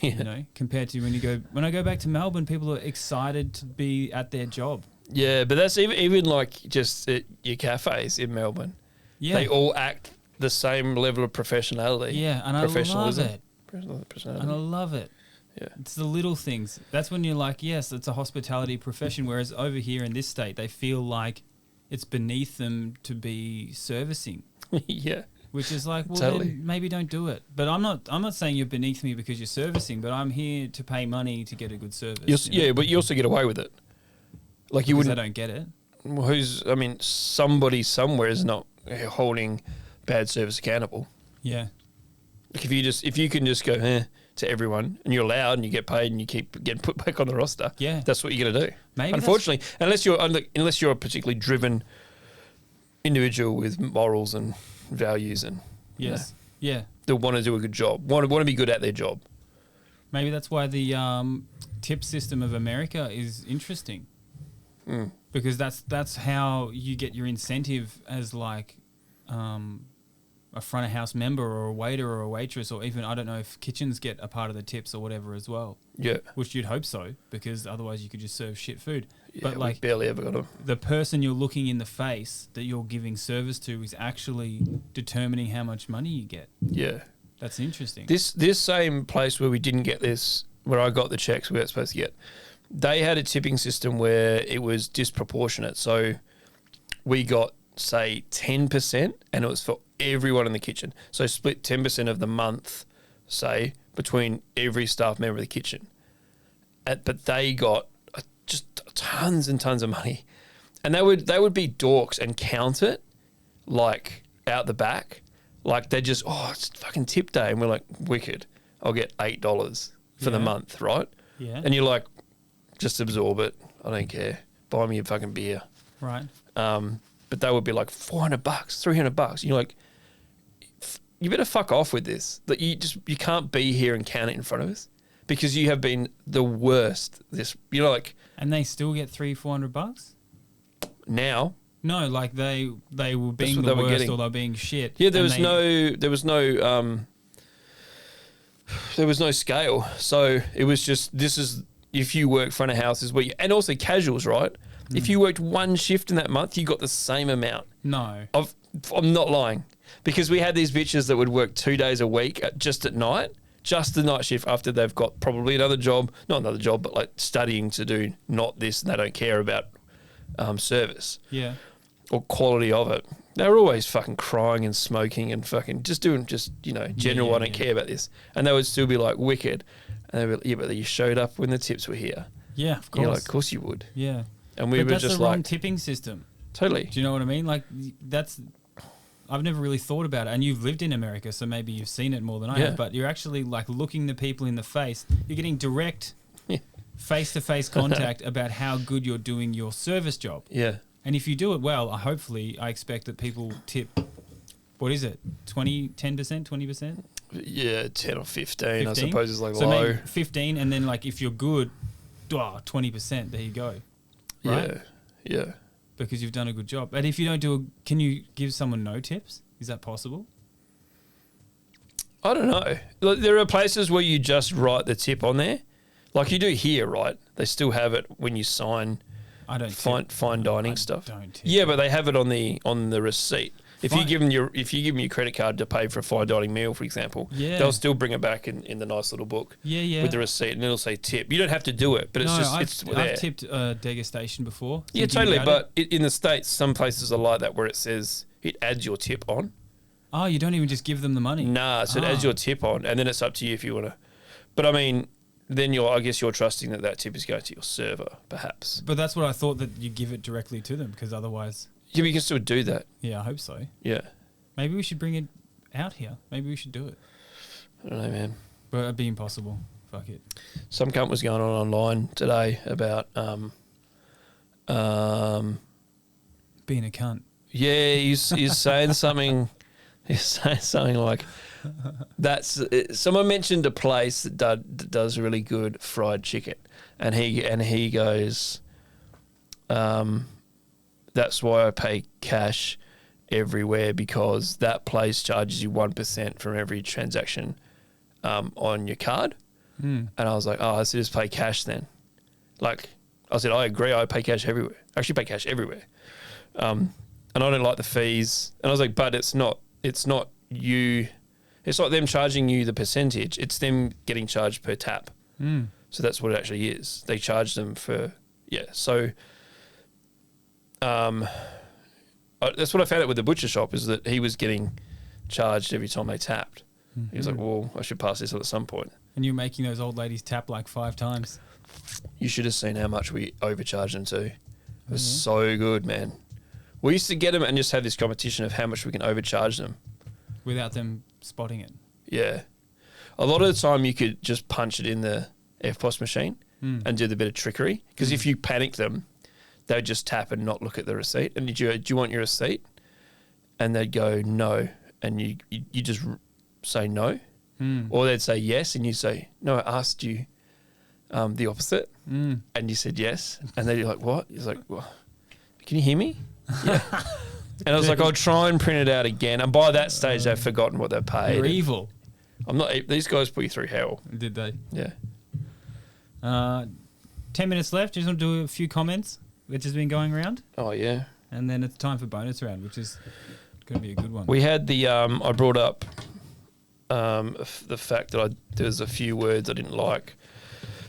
You know, compared to when I go back to Melbourne, people are excited to be at their job. Yeah, but that's even like just at your cafes in Melbourne. Yeah. They all act the same level of professionality. Yeah, and I love it. And I love it. Yeah. It's the little things. That's when you're like, yes, it's a hospitality profession, whereas over here in this state, they feel like it's beneath them to be servicing. Yeah. Which is like, well, then maybe don't do it. But I'm not saying you're beneath me because you're servicing, but I'm here to pay money to get a good service. Yeah, but you also get away with it. Like you wouldn't. I don't get it. Well, somebody somewhere is not holding bad service accountable. Yeah. Like if you can just go to everyone and you're allowed and you get paid and you keep getting put back on the roster. Yeah. That's what you're gonna do. Maybe unfortunately, unless you're a particularly driven individual with morals and values and they'll want to do a good job, want to be good at their job. Maybe that's why the tip system of America is interesting. Because that's how you get your incentive as like a front of house member or a waiter or a waitress, or even, I don't know if kitchens get a part of the tips or whatever as well. Yeah. Which you'd hope so, because otherwise you could just serve shit food. Yeah, but like barely ever got them. The person you're looking in the face that you're giving service to is actually determining how much money you get. Yeah. That's interesting. This same place where we didn't get this, where I got the checks we weren't supposed to get, they had a tipping system where it was disproportionate. So we got, say, 10%, and it was for everyone in the kitchen. So split 10% of the month, say, between every staff member of the kitchen. But they got just tons and tons of money. And they would be dorks and count it, like, out the back. Like, they just, it's fucking tip day. And we're like, wicked. I'll get $8 for the month, right? Yeah. And you're like, just absorb it. I don't care. Buy me a fucking beer. Right. But they would be like $400, $300. You're like, you better fuck off with this. That you can't be here and count it in front of us because you have been the worst. Like, and they still get $300-400 now. No, like they were being the worst or they're being shit. Yeah, there was no scale. So it was just, this is, if you work front of house is what you, and also casuals, right? If you worked one shift in that month, you got the same amount. No. I'm not lying. Because we had these bitches that would work 2 days a week just at night, just the night shift after they've got probably another job, not another job, but like studying to do not this, and they don't care about service. Yeah. Or quality of it. They were always fucking crying and smoking and fucking just doing general, I don't care about this. And they would still be like wicked. And they were like, yeah, but you showed up when the tips were here. Yeah, of course. You're like, of course you would. Yeah. And we were just like... that's the wrong tipping system. Totally. Do you know what I mean? Like, I've never really thought about it. And you've lived in America, so maybe you've seen it more than I have. But you're actually, like, looking the people in the face. You're getting direct face-to-face contact about how good you're doing your service job. Yeah. And if you do it well, I expect that people tip, what is it, 10%, 20%? Yeah, 10 or 15 I suppose is like so low. Maybe 15, and then like if you're good, 20%, there you go. Right? Yeah. Because you've done a good job. But if you don't can you give someone no tips? Is that possible? I don't know. Look, there are places where you just write the tip on there. Like you do here, right? They still have it when you sign I don't fine dining stuff. Don't tip. Yeah, but they have it on the receipt. If you give them your credit card to pay for a fine dining meal, for example, they'll still bring it back in the nice little book. With the receipt, and it'll say tip. You don't have to do it, but it's I've tipped a degustation before. Yeah, totally. But in the States, some places are like that where it says it adds your tip on. Oh, you don't even just give them the money. Nah, so it adds your tip on, and then it's up to you if you want to. But I mean, then I guess you're trusting that tip is going to your server, perhaps. But that's what I thought, that you give it directly to them, because otherwise. Yeah, but you can still do that. Yeah, I hope so. Yeah. Maybe we should bring it out here. Maybe we should do it. I don't know, man. But it'd be impossible. Fuck it. Some cunt was going on online today about being a cunt. Yeah, he's saying something. He's saying something like someone mentioned a place that does really good fried chicken, and he goes, that's why I pay cash everywhere, because that place charges you 1% from every transaction on your card. And I was like, oh, so just pay cash then. Like I said, I agree. I pay cash everywhere. I actually pay cash everywhere. And I don't like the fees. And I was like, but it's not you. It's not them charging you the percentage. It's them getting charged per tap. So that's what it actually is. They charge them for, So that's what I found out with the butcher shop, is that he was getting charged every time they tapped. He was like, well, I should pass this on at some point. And you're making those old ladies tap like 5 times. You should have seen how much we overcharged them too. It was so good, man. We used to get them and just have this competition of how much we can overcharge them. Without them spotting it. Yeah. A lot of the time you could just punch it in the EFTPOS machine and do the bit of trickery. Because if you panic them, they'd just tap and not look at the receipt. And do you want your receipt? And they'd go, no. And you just say no. Or they'd say yes, and you say, no, I asked you the opposite. And you said yes. And then you're like, what? He's like, well, can you hear me? Yeah. And I was like, I'll try and print it out again. And by that stage, they've forgotten what they paid. You're evil. I'm not. These guys put you through hell. Did they? Yeah. 10 minutes left. Just want to do a few comments, which has been going around. Oh, yeah. And then it's time for bonus round, which is going to be a good one. We had the, I brought up the fact that there's a few words I didn't like.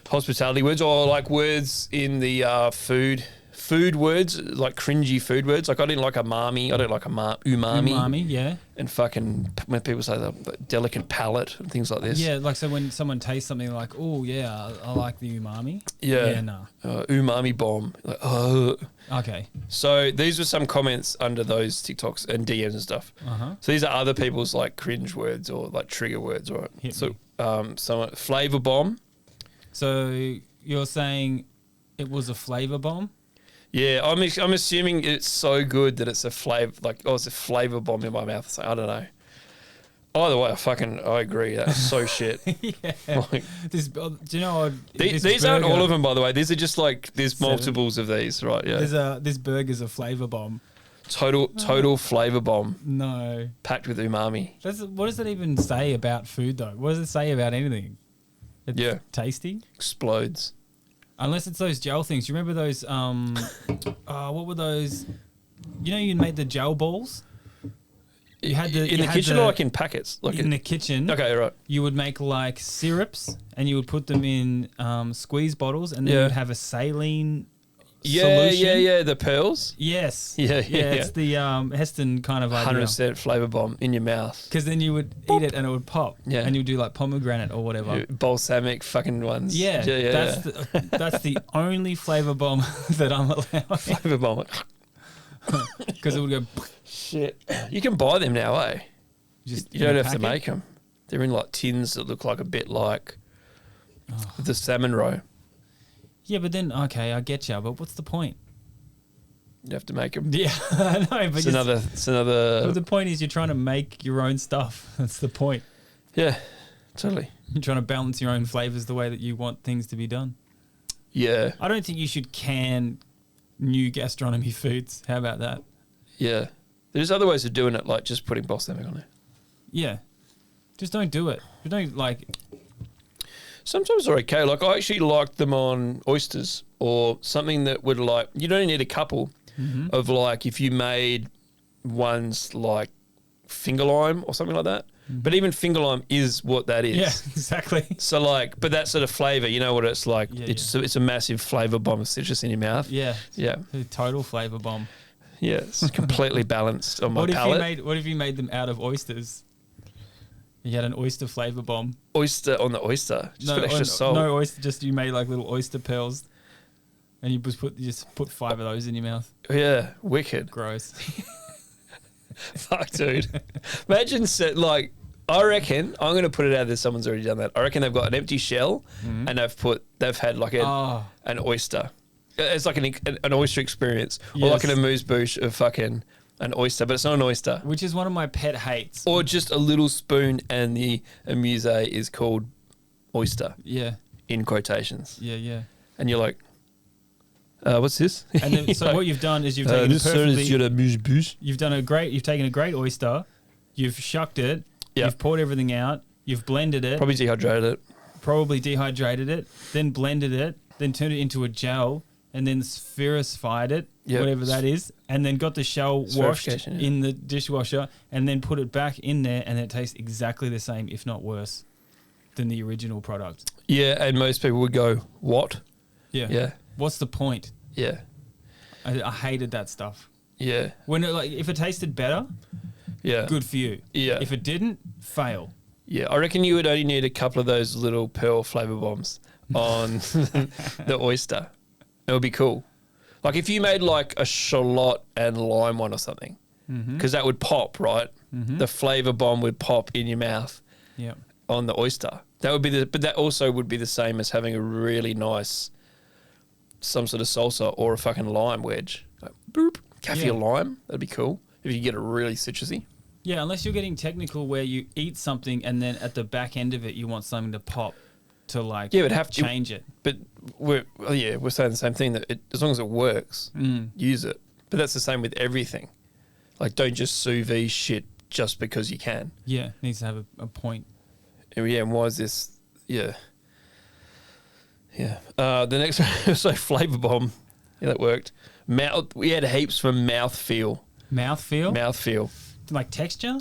Hospitality words, or like words in the food words, like cringy food words. Like I didn't like umami. I don't like umami. Umami, yeah. And fucking when people say the delicate palate and things like this. Yeah, like so when someone tastes something like, oh yeah, I like the umami. Yeah. Yeah, nah. Umami bomb. Like, Okay. So these were some comments under those TikToks and DMs and stuff. So these are other people's like cringe words or like trigger words, right? Someone flavor bomb. So you're saying it was a flavor bomb? Yeah, I'm assuming it's so good that it's a flavor, like, it's a flavor bomb in my mouth. So I don't know. Either way, I agree. That's so shit. Yeah. Like, do you know what? These aren't all of them, by the way. These are just like, there's multiples of these, right? Yeah. This burger's a flavor bomb. Total flavor bomb. No. Packed with umami. What does that even say about food, though? What does it say about anything? It's tasty? Explodes. Unless it's those gel things. You remember those, what were those? You know you made the gel balls? You had in the kitchen or like in packets? Like in the kitchen. Okay, right. You would make like syrups and you would put them in squeeze bottles and then you'd have a saline solution. Yeah, the pearls. Yes. Yeah. It's the Heston kind of idea. 100% flavor bomb in your mouth. Because then you would eat it and it would pop. Yeah. And you would do like pomegranate or whatever. Balsamic fucking ones. Yeah. That's the only flavor bomb that I'm allowed. Flavor bomb. Because it would go... Shit. You can buy them now, eh? You don't have to make them. They're in like tins that look like a bit like the salmon roe. Yeah, but then, okay, I get you, but what's the point? You have to make them. Yeah, I know, but it's another. But the point is, you're trying to make your own stuff. That's the point. Yeah, totally. You're trying to balance your own flavors the way that you want things to be done. Yeah. I don't think you should can new gastronomy foods. How about that? Yeah. There's other ways of doing it, like just putting balsamic on it. Yeah. Just don't do it. You don't like... Sometimes they're okay. Like I actually like them on oysters or something that would like, you don't need a couple of like if you made ones like finger lime or something like that. But even finger lime is what that is. Yeah, exactly. So like, but that sort of flavour, you know what it's like? Yeah, it's a massive flavour bomb of citrus in your mouth. Yeah. Yeah. A total flavour bomb. Yeah, it's completely balanced on my palate. What if you made them out of oysters? You had an oyster flavour bomb. Oyster on the oyster. Just put extra salt. No oyster, just you made like little oyster pearls. And you just put 5 of those in your mouth. Yeah, wicked. Gross. Fuck, dude. Imagine I reckon I'm going to put it out there. Someone's already done that. I reckon they've got an empty shell and they've had like an oyster. It's like an oyster experience, or like an amuse-bouche of fucking an oyster, but it's not an oyster. Which is one of my pet hates. Or just a little spoon, and the amuse is called oyster. Yeah. In quotations. Yeah, yeah. And you're like, what's this? And then, so what you've done is you've taken this is your amuse-bouche. You've taken a great oyster, you've shucked it, you've poured everything out, you've blended it. Probably dehydrated it, then blended it, then turned it into a gel, and then spherified it, whatever that is, and then got the shell washed in the dishwasher, and then put it back in there, and it tastes exactly the same, if not worse, than the original product. Yeah, and most people would go, what? Yeah. Yeah. What's the point? Yeah. I hated that stuff. Yeah. When if it tasted better, good for you. Yeah. If it didn't, fail. Yeah, I reckon you would only need a couple of those little pearl flavour bombs on the oyster. It would be cool. Like if you made like a shallot and lime one or something, because that would pop, right? The flavour bomb would pop in your mouth on the oyster. That would be but that also would be the same as having a really nice, some sort of salsa or a fucking lime wedge. Like, boop, kaffir lime. That'd be cool if you get it really citrusy. Yeah, unless you're getting technical where you eat something and then at the back end of it you want something to pop to like change it. But we're saying the same thing, that as long as it works, use it. But that's the same with everything. Like don't just sous vide shit just because you can. Yeah, it needs to have a point. Yeah, and why is this? Yeah. Yeah. The next one, so flavour bomb. Yeah, that worked. We had heaps from mouthfeel. Mouthfeel? Mouthfeel. Like texture?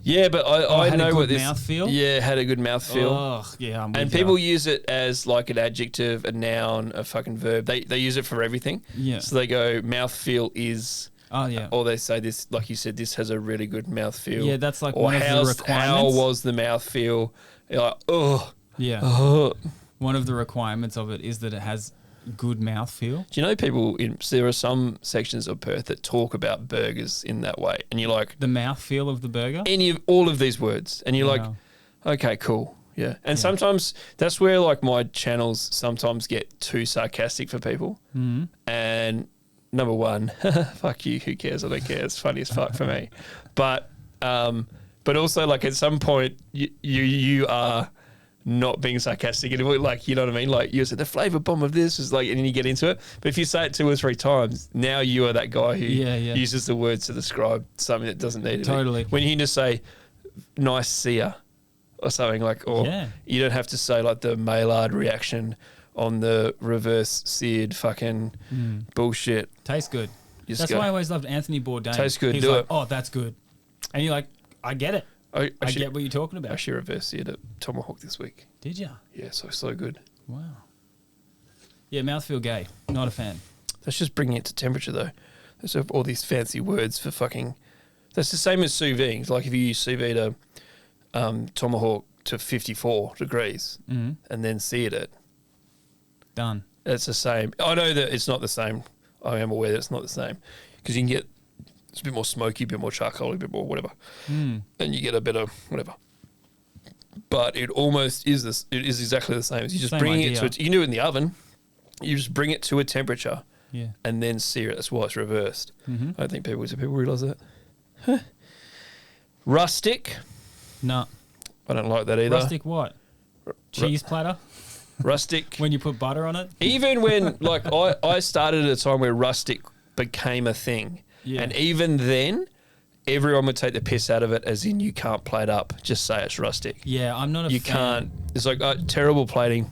Yeah, but I know what this... mouthfeel? Yeah, had a good mouthfeel. Oh, yeah, I'm with and people use it as like an adjective, a noun, a fucking verb. They use it for everything. Yeah. So they go, mouthfeel is... Oh, yeah. Or they say this, like you said, this has a really good mouthfeel. Yeah, that's like one of the requirements. How was the mouthfeel? You're like, oh. Yeah. Oh. One of the requirements of it is that it has good mouthfeel. Do you know there are some sections of Perth that talk about burgers in that way, and you're like the mouthfeel of the burger. All of these words, and you're like, okay, cool, yeah. And sometimes that's where like my channels sometimes get too sarcastic for people. And number one, fuck you, who cares? I don't care. It's funny as fuck for me, but also like at some point you are not being sarcastic and like, you know what I mean? Like you said, the flavour bomb of this is like, and then you get into it. But if you say it 2 or 3 times, now you are that guy who uses the words to describe something that doesn't need it. Totally. When you can just say, nice sear or something like, or you don't have to say like the Maillard reaction on the reverse seared fucking bullshit. Tastes good. That's why I always loved Anthony Bourdain. Tastes good. He's like, oh, that's good. And you're like, I get it. I get what you're talking about. I actually reverse seared at Tomahawk this week. Did you? Yeah, so good. Wow. Yeah, mouthfeel gay. Not a fan. That's just bringing it to temperature though. There's all these fancy words for fucking... That's the same as sous vide. Like if you use sous vide Tomahawk to 54 degrees and then seared it. Done. It's the same. I know that it's not the same. I am aware that it's not the same because you can get... It's a bit more smoky, a bit more charcoal, a bit more whatever. And you get a bit of whatever. But it almost is this. It is exactly the same. You just bring it to it. You can do it in the oven. You just bring it to a temperature and then sear it. That's why it's reversed. I don't think people realise that. Huh. Rustic. No. I don't like that either. Rustic what? Cheese platter? Rustic. When you put butter on it? Even when, like, I started at a time where rustic became a thing. Yeah. And even then, everyone would take the piss out of it as in you can't play it up. Just say it's rustic. Yeah, I'm not a fan. You can't. It's like terrible plating.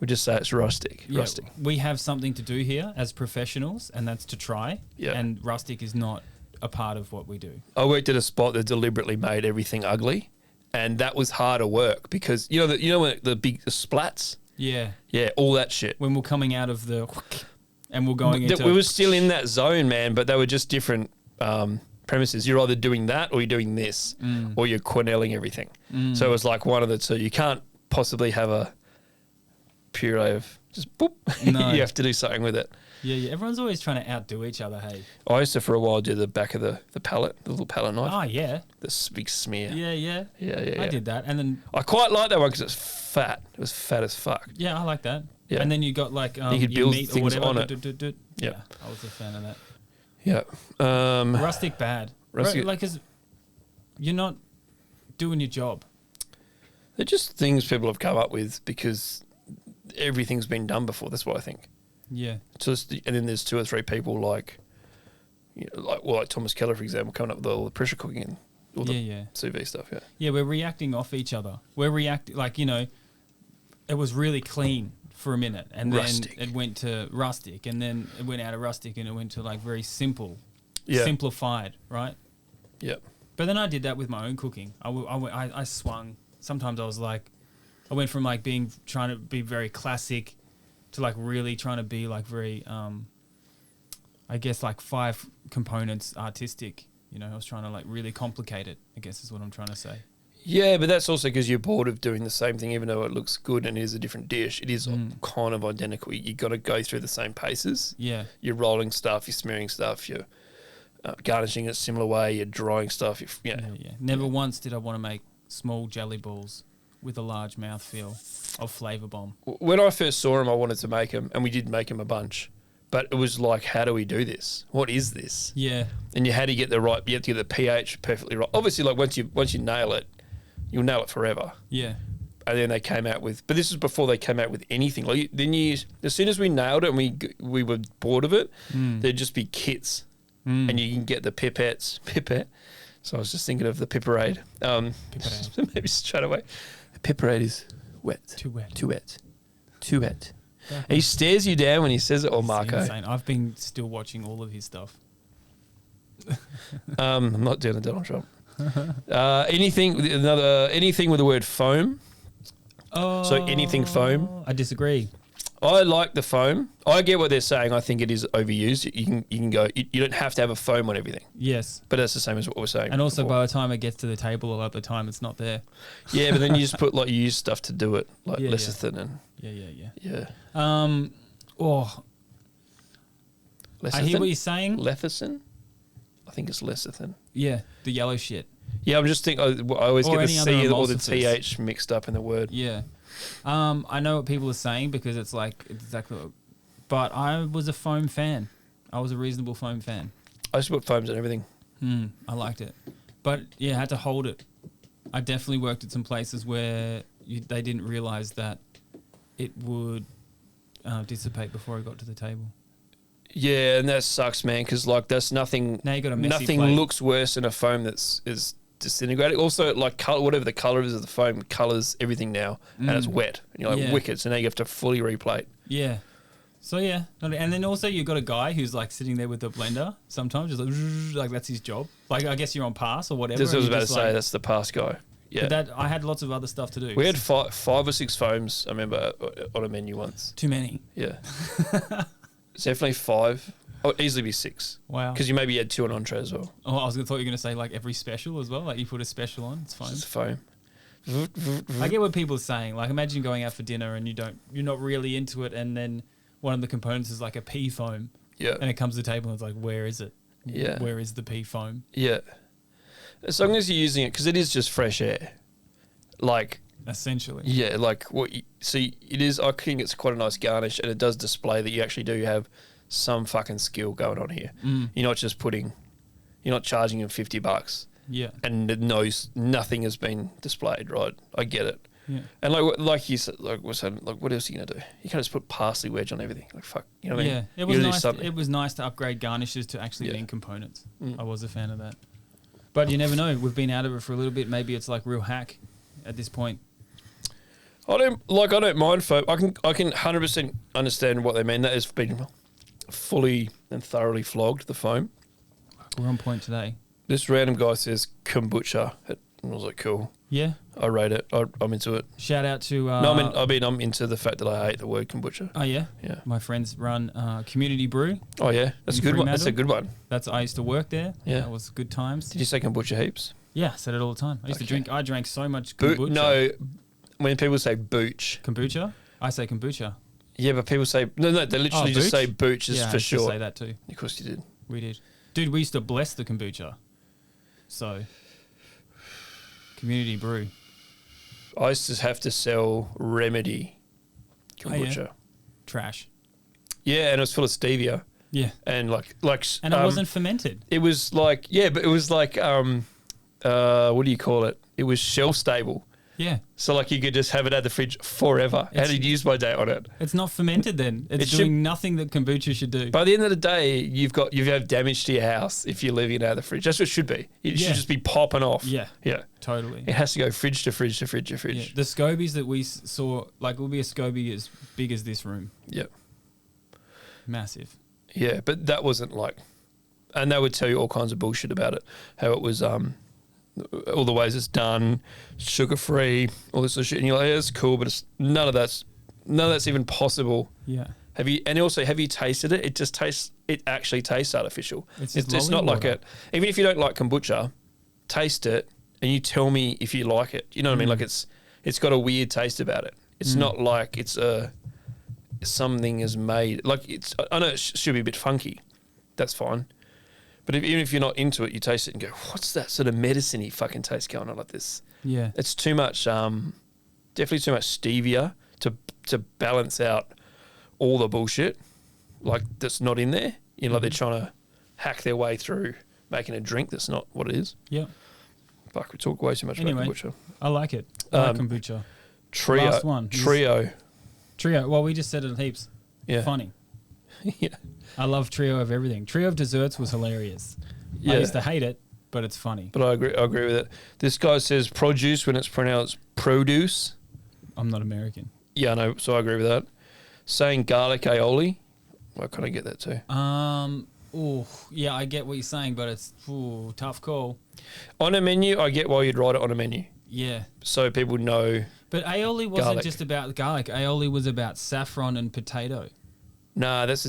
We just say it's rustic. Yeah, Rustic. we have something to do here as professionals, and that's to try. Yeah. And rustic is not a part of what we do. I worked at a spot that deliberately made everything ugly, and that was harder work because when the big splats. Yeah. Yeah, all that shit. When we're coming out of the, and we're going into. We were still in that zone, man, but they were just different premises. You're either doing that or you're doing this, or you're Cornelling everything. So it was like one of the two. You can't possibly have a puree of just boop. No. You have to do something with it. Yeah. Everyone's always trying to outdo each other, hey? I used to, for a while, do the back of the pallet, the little pallet knife. Oh, yeah. The big smear. Yeah. Yeah. I did that. And then. I quite like that one because it's fat. It was fat as fuck. Yeah, I like that. Yeah. And then you got like you could your build meat or things whatever. on it. Yeah, I was a fan of that. Yeah. Rustic bad. Rustic. Like, 'cause you're not doing your job. They're just things people have come up with because everything's been done before. That's what I think. Yeah. And then there's 2 or 3 people like Thomas Keller, for example, coming up with all the pressure cooking and all the sous vide stuff. Yeah. Yeah, we're reacting off each other. We're reacting it was really clean for a minute, and rustic. then it went to rustic, and then it went out of rustic, and it went to like very simple, simplified, right? Yeah. But then I did that with my own cooking. I swung. Sometimes I went from like trying to be very classic to like really trying to be like very, I guess like 5 components artistic. I was trying to like really complicate it, I guess is what I'm trying to say. Yeah, but that's also because you're bored of doing the same thing, even though it looks good and it is a different dish. It is kind of identical. You got to go through the same paces. Yeah. You're rolling stuff, you're smearing stuff, you're garnishing it a similar way, you're drying stuff. Yeah. Never once did I want to make small jelly balls with a large mouthfeel of Flavor Bomb. When I first saw them, I wanted to make them, and we did make them a bunch. But it was like, how do we do this? What is this? Yeah. And you had to get you have to get the pH perfectly right. Obviously, like once you nail it, you'll nail it forever. Yeah. And then they came out with, but this was before they came out with anything. Like as soon as we nailed it and we were bored of it, there'd just be kits, and you can get the pipette. So I was just thinking of the Pipperade. Pipperade. Maybe straight away. The Pipperade is wet. Too wet. Too wet. Too wet. He stares you down when he says it, or Marco. Insane. I've been still watching all of his stuff. I'm not doing a Donald Trump. Anything with the word foam. Oh, So anything foam. I disagree. I like the foam. I get what they're saying. I think it is overused. You can go. You don't have to have a foam on everything. Yes. But that's the same as what we're saying. And also, before. by the time it gets to the table, a lot of the time it's not there. Yeah, but then you just put you use stuff to do it, like lecithin and Yeah. lecithin. I hear what you're saying. Lecithin. I think it's lecithin. Yeah, the yellow shit. Yeah, I'm just thinking. I always Or get the any other C or the emulsifiers. TH mixed up in the word. Yeah. I know what people are saying because it's like exactly. But I was a foam fan. I was a reasonable foam fan. I used to put foams on everything. I liked it, but yeah, I had to hold it. I definitely worked at some places where they didn't realize that it would dissipate before it got to the table. Yeah, and that sucks, man, because like that's nothing. Now you got a messy nothing plate. looks worse than a foam is disintegrating. Also, like color, whatever the color is of the foam, colors everything now, and it's wet. And you're like wicked, so now you have to fully replate. Yeah. So yeah, and then also you've got a guy who's like sitting there with the blender sometimes, just like that's his job. Like I guess you're on pass or whatever. That's what I was and about you're to just say. like- That's the pass guy. Yeah, But I had lots of other stuff to do. we had 5 or 6 foams. I remember on a menu once. Too many. Yeah, it's definitely 5. Oh, easily be 6. Wow. Because you maybe had 2 on entree as well. Oh, I thought you were going to say like every special as well. Like you put a special on, it's fine. It's foam. I get what people are saying. Like imagine going out for dinner and you're not really into it, and then one of the components is like a pea foam. Yeah. And it comes to the table and it's like, where is it? Yeah. Where is the pea foam? Yeah. As long as you're using it, because it is just fresh air. Like, Essentially. yeah, like what you see, it is. I think it's quite a nice garnish, and it does display that you actually do have some fucking skill going on here. You're not just you're not charging him $50, Yeah. and nothing has been displayed. Right, I get it. Yeah. And like you said, like what else are you gonna do? You can't just put parsley wedge on everything. Like fuck, you know what I mean? Yeah. It You was gotta do nice. something. It was nice to upgrade garnishes to actually Yeah. being components. I was a fan of that. But you never know. We've been out of it for a little bit. Maybe it's like real hack at this point. I don't mind foam. I can 100% understand what they mean. That has been fully and thoroughly flogged, the foam. We're on point today. This random guy says kombucha. I was like, cool. Yeah. I rate it. I'm into it. Shout out to... no, I'm into the fact that I hate the word kombucha. Oh, yeah? Yeah. My friends run Community Brew. Oh, yeah? That's a good one. That's a good one. I used to work there. Yeah. That was good times. Did you say kombucha heaps? Yeah, I said it all the time. I drank so much kombucha. No, when people say booch. Kombucha? I say kombucha. Yeah, but people say... No, they literally just say booch is for sure. Yeah, I say that too. Of course you did. We did. Dude, we used to bless the kombucha. So, Community Brew. I used to have to sell Remedy kombucha. Oh, yeah? Trash. Yeah, and it was full of stevia. Yeah. And and it wasn't fermented. It was like, but it was like, what do you call it? It was shelf stable. Yeah. So like you could just have it at the fridge forever. How did you use my date on it? It's not fermented then. It's doing nothing that kombucha should do. By the end of the day, you have damage to your house if you're leaving it out of the fridge. That's what it should be. It should just be popping off. Yeah. Yeah. Totally. It has to go fridge to fridge to fridge to fridge. Yeah. The scobies that we saw, like, will be a SCOBY as big as this room. Yep. Massive. Yeah, but that wasn't like... And they would tell you all kinds of bullshit about it. How it was... all the ways it's done, sugar-free, all this sort of shit. And you're like, yeah, it's cool, but none of that's even possible. Yeah. Have you tasted it? It actually tastes artificial. It's not like it. Even if you don't like kombucha, taste it and you tell me if you like it. You know what I mean? Like it's got a weird taste about it. It's not like it's something is made. Like I know it should be a bit funky. That's fine. But even if you're not into it, you taste it and go, what's that sort of medicine-y fucking taste going on like this? Yeah. It's too much, definitely too much stevia to balance out all the bullshit, like, that's not in there. You know, like they're trying to hack their way through making a drink that's not what it is. Yeah. Fuck, we talk way too much about kombucha. I like it. I like kombucha. Trio. Last one. Trio. Well, we just said it heaps. Yeah. Funny. Yeah. I love Trio of everything. Trio of desserts was hilarious. Yeah. I used to hate it, but it's funny. But I agree with it. This guy says produce when it's pronounced produce. I'm not American. Yeah, I know, so I agree with that. Saying garlic aioli, I kind of get that too. Yeah, I get what you're saying, but it's tough call. On a menu, I get why you'd write it on a menu. Yeah. So people know. But aioli wasn't just about garlic. Aioli was about saffron and potato. Nah, that's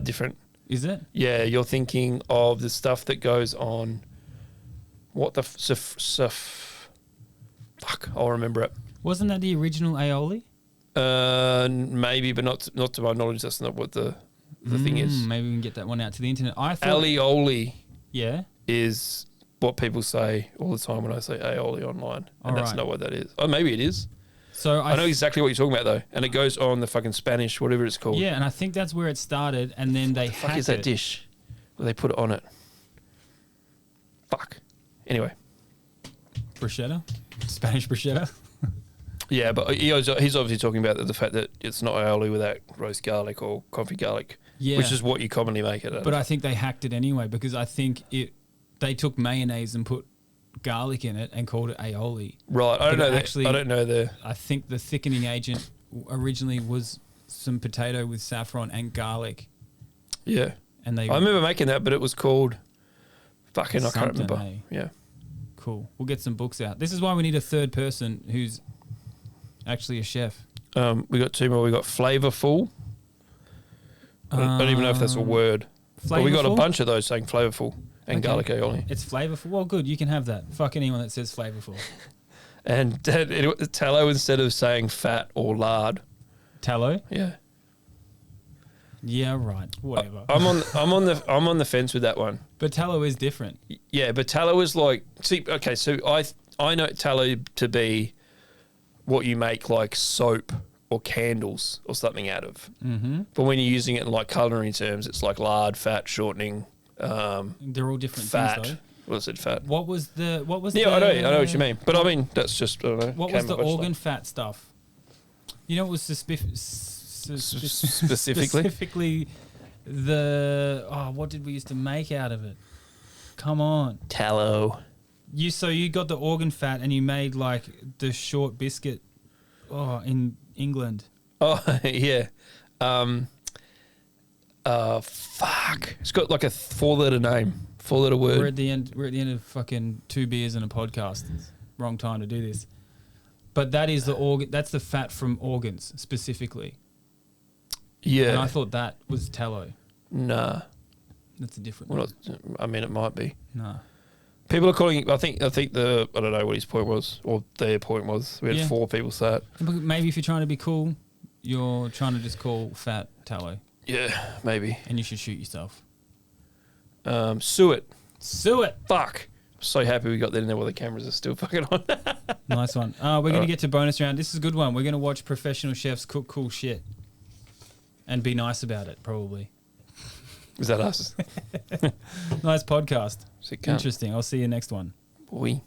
different. Is it? Yeah, you're thinking of the stuff that goes on. What the fuck? I'll remember it. Wasn't that the original aioli? Maybe, but not to my knowledge. That's not what the thing is. Maybe we can get that one out to the internet. I thought alioli. Yeah. Is what people say all the time when I say aioli online, and that's not what that is. Oh, maybe it is. So I know exactly what you're talking about though, and it goes on the fucking Spanish, whatever it's called. Yeah, and I think that's where it started, and then they hacked it. What the fuck is that dish? Where they put it on it? Fuck. Anyway. Bruschetta? Spanish bruschetta? Yeah, but he's obviously talking about the fact that it's not aioli without roast garlic or confit garlic, which is what you commonly make it. But I think they hacked it anyway because I think they took mayonnaise and put garlic in it and called it aioli. Right, I don't know. Actually, I don't know the. I think the thickening agent originally was some potato with saffron and garlic. Yeah, and I remember making that, but it was called fucking. I can't remember. Eh? Yeah, cool. We'll get some books out. This is why we need a third person who's actually a chef. We got two more. We got flavorful. I don't even know if that's a word. But we got a bunch of those saying flavorful and garlic aioli. It's flavorful. Well, good. You can have that. Fuck anyone that says flavorful. And tallow instead of saying fat or lard. Tallow? Yeah. Yeah, right. Whatever. I'm on the fence with that one. But tallow is different. Yeah, but tallow is like so I know tallow to be what you make like soap or candles or something out of. Mm-hmm. But when you're using it in like culinary terms, it's like lard, fat, shortening. They're all different fat. things, though. What is it? Fat. What was the? Yeah, I know what you mean. But I mean, that's just I don't know. What was the organ fat stuff? You know, it was specifically the. Oh, what did we used to make out of it? Come on, tallow. You got the organ fat and you made like the short biscuit in England. Oh, yeah. Fuck. It's got like a 4-letter name, 4-letter word. We're at the end of fucking 2 beers and a podcast. It's wrong time to do this. But that is the organ. That's the fat from organs specifically. Yeah. And I thought that was tallow. Nah. That's a different Well, one. I mean, it might be. Nah. People are calling. I think I don't know what his point was, or their point was. We had 4 people say it. Maybe if you're trying to be cool, you're trying to just call fat tallow. Yeah, maybe. And you should shoot yourself. Sue it. Sue it. Fuck. I'm so happy we got that in there while the cameras are still fucking on. Nice one. We're going to get to bonus round. This is a good one. We're going to watch professional chefs cook cool shit. And be nice about it, probably. Is that us? Nice podcast. Sick cunt. Interesting. I'll see you next one. Boy.